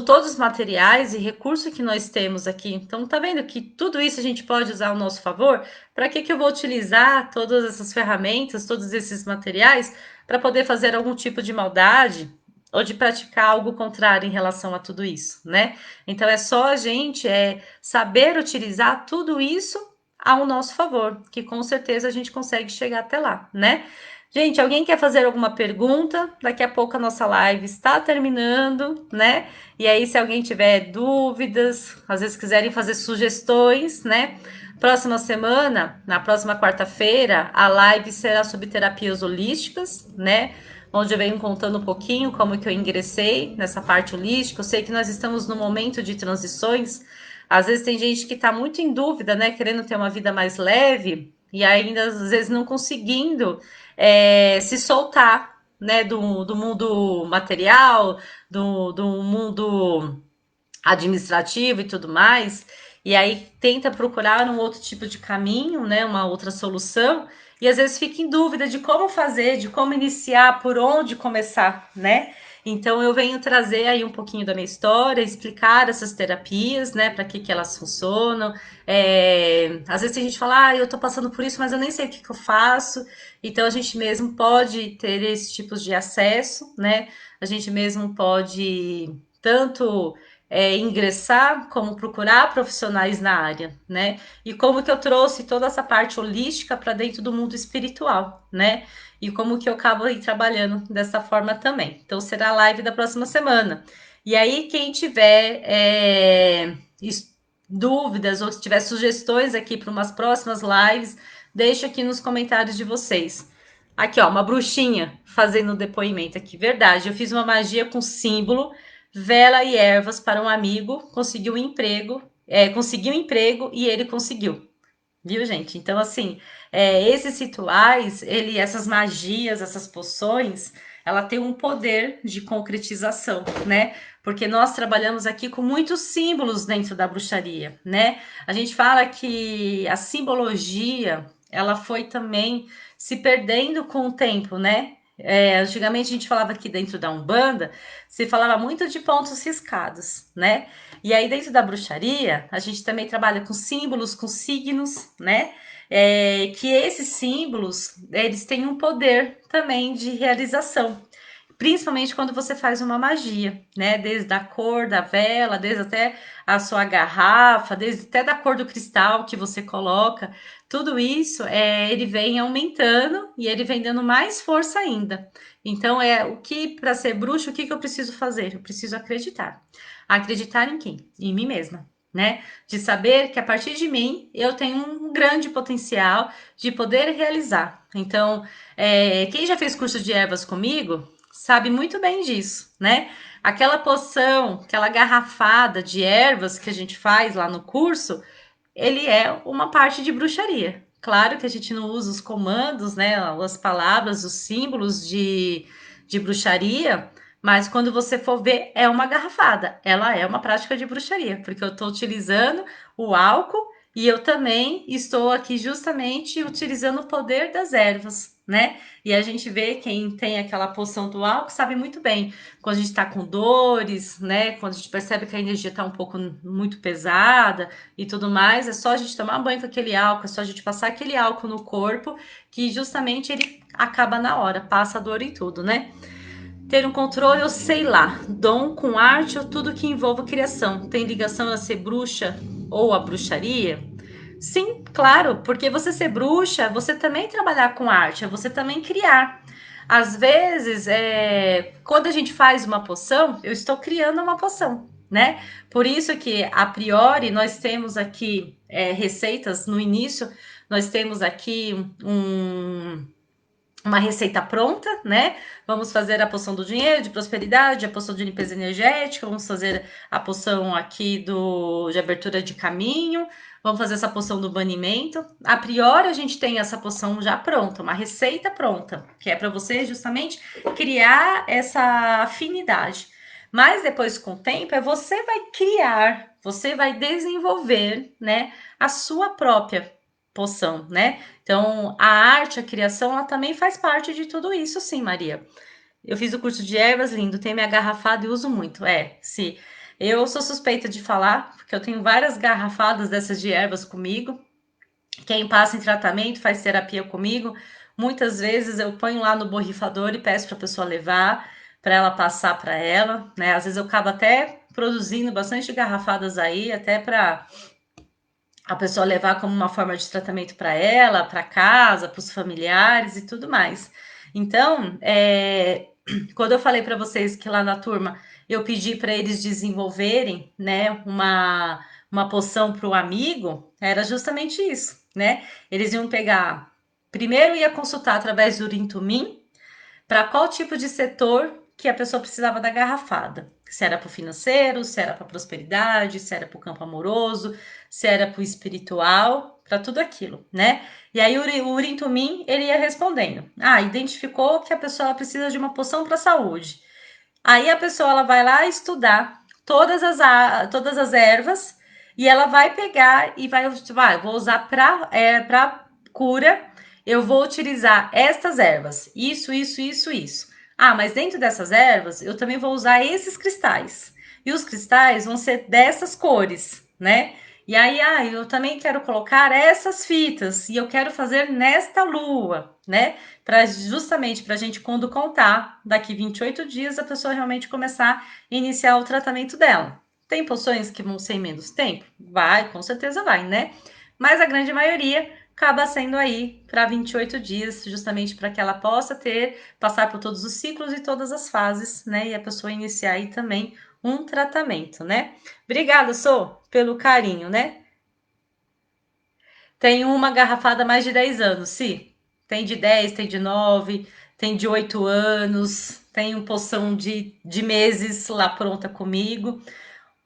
todos materiais e recursos que nós temos aqui. Então, tá vendo que tudo isso a gente pode usar ao nosso favor? Para que eu vou utilizar todas essas ferramentas, todos esses materiais, para poder fazer algum tipo de maldade? Ou de praticar algo contrário em relação a tudo isso, né? Então é só a gente saber utilizar tudo isso ao nosso favor, que com certeza a gente consegue chegar até lá, né? Gente, alguém quer fazer alguma pergunta? Daqui a pouco a nossa live está terminando, né? E aí, se alguém tiver dúvidas, às vezes quiserem fazer sugestões, né? Próxima semana, na próxima quarta-feira, a live será sobre terapias holísticas, né? Onde eu venho contando um pouquinho como que eu ingressei nessa parte holística. Eu sei que nós estamos num momento de transições. Às vezes tem gente que está muito em dúvida, né? Querendo ter uma vida mais leve e ainda às vezes não conseguindo se soltar, né? Do mundo material, do mundo administrativo e tudo mais, e aí tenta procurar um outro tipo de caminho, né, uma outra solução, e às vezes fica em dúvida de como fazer, de como iniciar, por onde começar, né? Então eu venho trazer aí um pouquinho da minha história, explicar essas terapias, né, para que elas funcionam. Às vezes a gente fala, eu tô passando por isso, mas eu nem sei o que eu faço. Então a gente mesmo pode ter esses tipos de acesso, né? A gente mesmo pode tanto ingressar, como procurar profissionais na área, né? E como que eu trouxe toda essa parte holística para dentro do mundo espiritual, né? E como que eu acabo aí trabalhando dessa forma também. Então será a live da próxima semana. E aí, quem tiver dúvidas ou se tiver sugestões aqui para umas próximas lives, deixa aqui nos comentários de vocês. Aqui, ó, uma bruxinha fazendo depoimento aqui. Verdade, eu fiz uma magia com símbolo, vela e ervas para um amigo, conseguiu um emprego e ele conseguiu. Viu, gente? Então, assim, esses rituais, essas magias, essas poções, ela tem um poder de concretização, né? Porque nós trabalhamos aqui com muitos símbolos dentro da bruxaria, né? A gente fala que a simbologia, ela foi também se perdendo com o tempo, né? Antigamente a gente falava aqui dentro da Umbanda, se falava muito de pontos riscados, né? E aí, dentro da bruxaria, a gente também trabalha com símbolos, com signos, né? Que esses símbolos, eles têm um poder também de realização. Principalmente quando você faz uma magia, né? Desde a cor da vela, desde até a sua garrafa, desde até da cor do cristal que você coloca. Tudo isso, ele vem aumentando e ele vem dando mais força ainda. Então, para ser bruxo, o que eu preciso fazer? Eu preciso acreditar. Acreditar em quem? Em mim mesma. né? De saber que a partir de mim eu tenho um grande potencial de poder realizar. Então, quem já fez curso de ervas comigo sabe muito bem disso, né? Aquela poção, aquela garrafada de ervas que a gente faz lá no curso, ele é uma parte de bruxaria. Claro que a gente não usa os comandos, né, as palavras, os símbolos de bruxaria, mas quando você for ver, é uma garrafada. Ela é uma prática de bruxaria, porque eu estou utilizando o álcool e eu também estou aqui justamente utilizando o poder das ervas, né? E a gente vê quem tem aquela poção do álcool sabe muito bem quando a gente está com dores, né? Quando a gente percebe que a energia está um pouco muito pesada e tudo mais, é só a gente tomar banho com aquele álcool, é só a gente passar aquele álcool no corpo, que justamente ele acaba na hora, passa a dor e tudo, né? Ter um controle, eu sei lá, dom com arte ou tudo que envolva criação. Tem ligação a ser bruxa ou a bruxaria? Sim, claro, porque você ser bruxa, você também trabalhar com arte, é você também criar. Às vezes, quando a gente faz uma poção, eu estou criando uma poção, né? Por isso que, a priori, nós temos aqui receitas no início, nós temos aqui uma receita pronta, né? Vamos fazer a poção do dinheiro, de prosperidade, a poção de limpeza energética, vamos fazer a poção aqui de abertura de caminho, vamos fazer essa poção do banimento. A priori, a gente tem essa poção já pronta, uma receita pronta, que é para você justamente criar essa afinidade. Mas depois, com o tempo, você vai criar, você vai desenvolver, né, a sua própria poção, né? Então, a arte, a criação, ela também faz parte de tudo isso, sim, Maria. Eu fiz o curso de ervas, lindo, tenho minha garrafada e uso muito. Sim. Eu sou suspeita de falar, porque eu tenho várias garrafadas dessas de ervas comigo. Quem passa em tratamento, faz terapia comigo, muitas vezes eu ponho lá no borrifador e peço para a pessoa levar, para ela passar para ela, né? Às vezes eu acabo até produzindo bastante garrafadas aí, até para a pessoa levar como uma forma de tratamento para ela, para casa, para os familiares e tudo mais. Então, quando eu falei para vocês que lá na turma eu pedi para eles desenvolverem, né, uma poção para o amigo, era justamente isso, né? Eles iam pegar, primeiro ia consultar através do Urintumim, para qual tipo de setor que a pessoa precisava da garrafada. Se era para o financeiro, se era para a prosperidade, se era para o campo amoroso, se era para o espiritual, para tudo aquilo, né? E aí o Urintumim, ele ia respondendo. Identificou que a pessoa precisa de uma poção para a saúde. Aí a pessoa ela vai lá estudar todas as ervas e ela vai pegar e vou usar para cura, eu vou utilizar estas ervas, isso. Mas dentro dessas ervas eu também vou usar esses cristais. E os cristais vão ser dessas cores, né? E aí, eu também quero colocar essas fitas e eu quero fazer nesta lua, né? Justamente para a gente, quando contar, daqui 28 dias, a pessoa realmente começar a iniciar o tratamento dela. Tem poções que vão ser em menos tempo? Vai, com certeza vai, né? Mas a grande maioria acaba sendo aí para 28 dias, justamente para que ela possa passar por todos os ciclos e todas as fases, né? E a pessoa iniciar aí também um tratamento, né? Obrigada, Sô, pelo carinho, né? Tem uma garrafada há mais de 10 anos, sim. Tem de 10, tem de 9, tem de 8 anos, tem um poção de meses lá pronta comigo.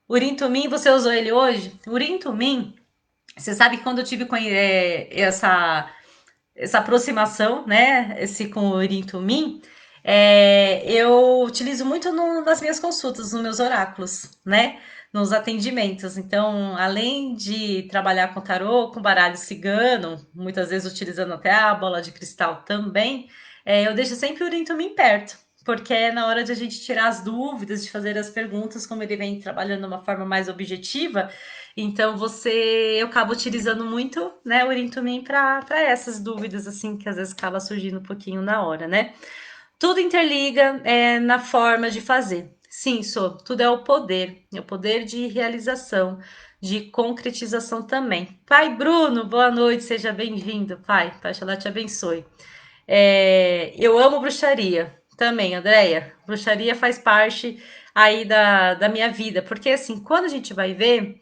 Urintumim, você usou ele hoje? Urintumim, você sabe que quando eu tive essa aproximação, né, esse com o Urintumim, eu utilizo muito nas minhas consultas, nos meus oráculos, né, nos atendimentos. Então, além de trabalhar com tarô, com baralho cigano, muitas vezes utilizando até a bola de cristal também, eu deixo sempre o Urintumim perto. Porque é na hora de a gente tirar as dúvidas, de fazer as perguntas, como ele vem trabalhando de uma forma mais objetiva, então eu acabo utilizando muito, né, o Urintumin para essas dúvidas assim que às vezes acaba surgindo um pouquinho na hora, né? Tudo interliga na forma de fazer. Sim, tudo é o poder de realização, de concretização também. Pai Bruno, boa noite, seja bem-vindo, pai. Pai, Xalá te abençoe. Eu amo bruxaria também, Andréia. Bruxaria faz parte aí da minha vida, porque assim, quando a gente vai ver,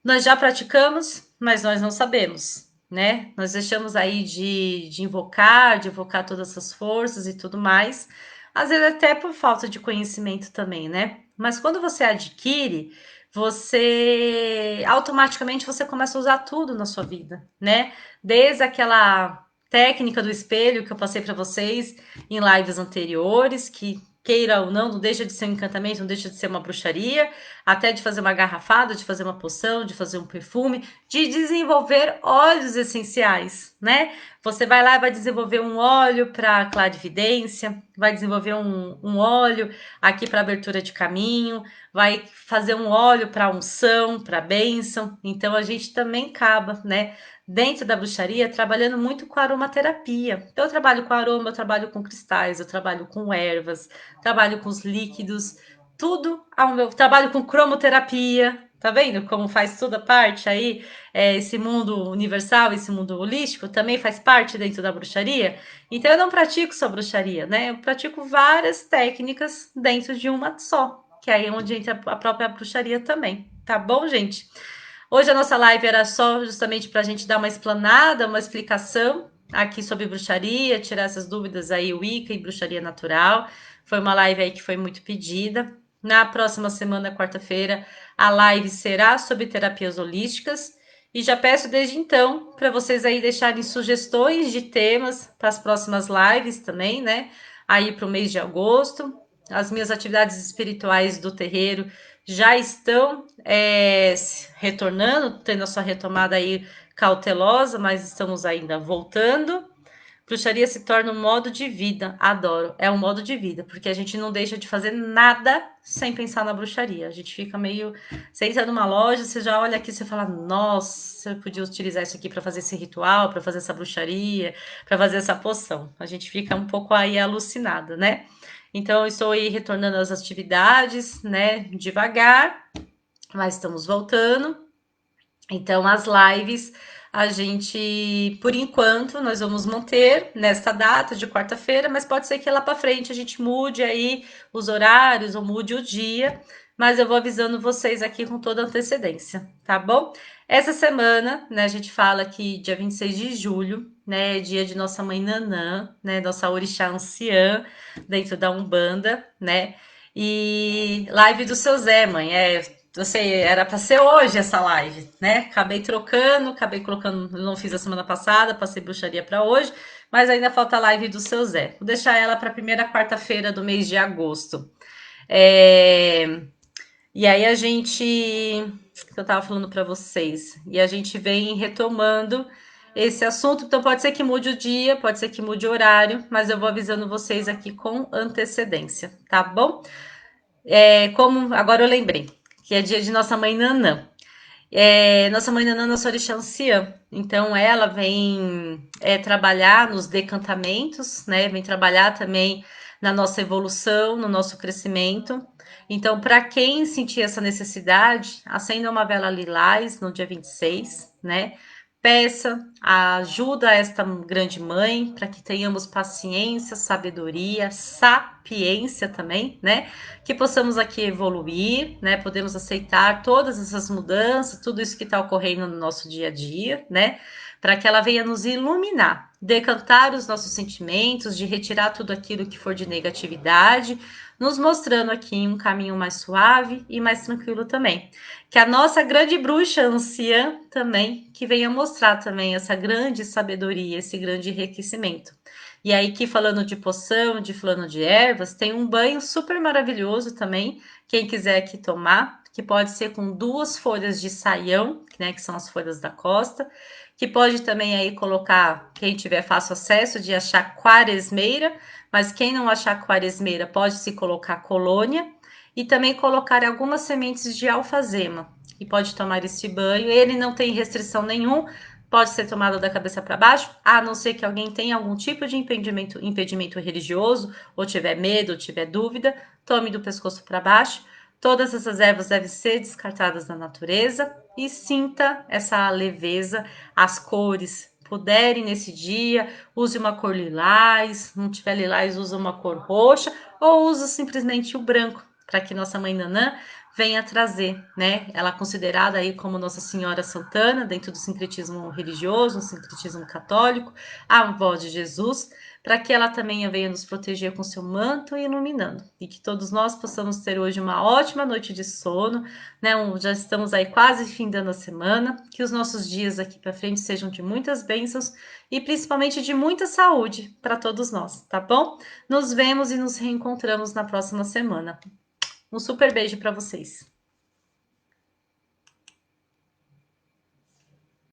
Nós já praticamos, mas nós não sabemos, né? Nós deixamos aí de invocar todas essas forças e tudo mais, às vezes até por falta de conhecimento também, né? Mas quando você adquire, você automaticamente você começa a usar tudo na sua vida, né? Desde aquela técnica do espelho que eu passei para vocês em lives anteriores, que queira ou não, não deixa de ser um encantamento, não deixa de ser uma bruxaria, até de fazer uma garrafada, de fazer uma poção, de fazer um perfume, de desenvolver óleos essenciais, né? Você vai lá e vai desenvolver um óleo para clarividência, vai desenvolver um óleo aqui para abertura de caminho, vai fazer um óleo para unção, para bênção. Então a gente também acaba, né? Dentro da bruxaria, trabalhando muito com aromaterapia. Então, eu trabalho com aroma, eu trabalho com cristais, eu trabalho com ervas, trabalho com os líquidos, tudo ao meu trabalho com cromoterapia, tá vendo como faz toda parte aí? Esse mundo universal, esse mundo holístico também faz parte dentro da bruxaria. Então eu não pratico só bruxaria, né? Eu pratico várias técnicas dentro de uma só, que aí é onde entra a própria bruxaria também, tá bom, gente? Hoje a nossa live era só justamente para a gente dar uma explanada, uma explicação aqui sobre bruxaria, tirar essas dúvidas aí, Wicca e bruxaria natural. Foi uma live aí que foi muito pedida. Na próxima semana, quarta-feira, a live será sobre terapias holísticas. E já peço desde então para vocês aí deixarem sugestões de temas para as próximas lives também, né? Aí para o mês de agosto. As minhas atividades espirituais do terreiro já estão retornando, tendo a sua retomada aí cautelosa, mas estamos ainda voltando. Bruxaria se torna um modo de vida. Adoro. É um modo de vida, porque a gente não deixa de fazer nada sem pensar na bruxaria. A gente fica meio. Você entra numa loja, você já olha aqui e você fala: nossa, eu podia utilizar isso aqui para fazer esse ritual, para fazer essa bruxaria, para fazer essa poção. A gente fica um pouco aí alucinada, né? Então, eu estou aí retornando às atividades, né? Devagar, mas estamos voltando. Então, as lives, a gente, por enquanto, nós vamos manter nesta data de quarta-feira, mas pode ser que lá para frente a gente mude aí os horários ou mude o dia, mas eu vou avisando vocês aqui com toda antecedência, tá bom? Essa semana, né, a gente fala que dia 26 de julho, né, é dia de nossa mãe Nanã, né, nossa orixá anciã, dentro da Umbanda, né, e live do seu Zé, mãe, era para ser hoje essa live, né? Acabei trocando, acabei colocando, não fiz a semana passada, passei bruxaria para hoje, mas ainda falta a live do seu Zé. Vou deixar ela para a primeira quarta-feira do mês de agosto. É, E aí a gente, que eu tava falando para vocês, e a gente vem retomando esse assunto, então pode ser que mude o dia, pode ser que mude o horário, mas eu vou avisando vocês aqui com antecedência, tá bom? Como agora eu lembrei, que é dia de nossa mãe Nanã. Nossa mãe Nanã, nossa orixá anciã. Então, ela vem trabalhar nos decantamentos, né? Vem trabalhar também na nossa evolução, no nosso crescimento. Então, para quem sentir essa necessidade, acenda uma vela lilás no dia 26, né? Peça a ajuda a esta grande mãe para que tenhamos paciência, sabedoria, sapiência também, né? Que possamos aqui evoluir, né? Podemos aceitar todas essas mudanças, tudo isso que está ocorrendo no nosso dia a dia, né? Para que ela venha nos iluminar, decantar os nossos sentimentos, de retirar tudo aquilo que for de negatividade, nos mostrando aqui um caminho mais suave e mais tranquilo também. Que a nossa grande bruxa anciã também, que venha mostrar também essa grande sabedoria, esse grande enriquecimento. E aí, que falando de poção, de falando de ervas, tem um banho super maravilhoso também. Quem quiser aqui tomar, que pode ser com 2 folhas de saião, né, que são as folhas da costa, que pode também aí colocar, quem tiver fácil acesso, de achar quaresmeira, mas quem não achar quaresmeira pode se colocar colônia e também colocar algumas sementes de alfazema. E pode tomar esse banho. Ele não tem restrição nenhuma, pode ser tomado da cabeça para baixo, a não ser que alguém tenha algum tipo de impedimento religioso, ou tiver medo, ou tiver dúvida, tome do pescoço para baixo. Todas essas ervas devem ser descartadas na natureza e sinta essa leveza, as cores. Puderem nesse dia, use uma cor lilás, não tiver lilás, usa uma cor roxa, ou usa simplesmente o branco, para que nossa mãe Nanã venha trazer, né? Ela é considerada aí como Nossa Senhora Santana, dentro do sincretismo religioso, do sincretismo católico, a avó de Jesus, para que ela também venha nos proteger com seu manto e iluminando. E que todos nós possamos ter hoje uma ótima noite de sono, né? Já estamos aí quase findando a semana, que os nossos dias aqui para frente sejam de muitas bênçãos e principalmente de muita saúde para todos nós, tá bom? Nos vemos e nos reencontramos na próxima semana. Um super beijo para vocês.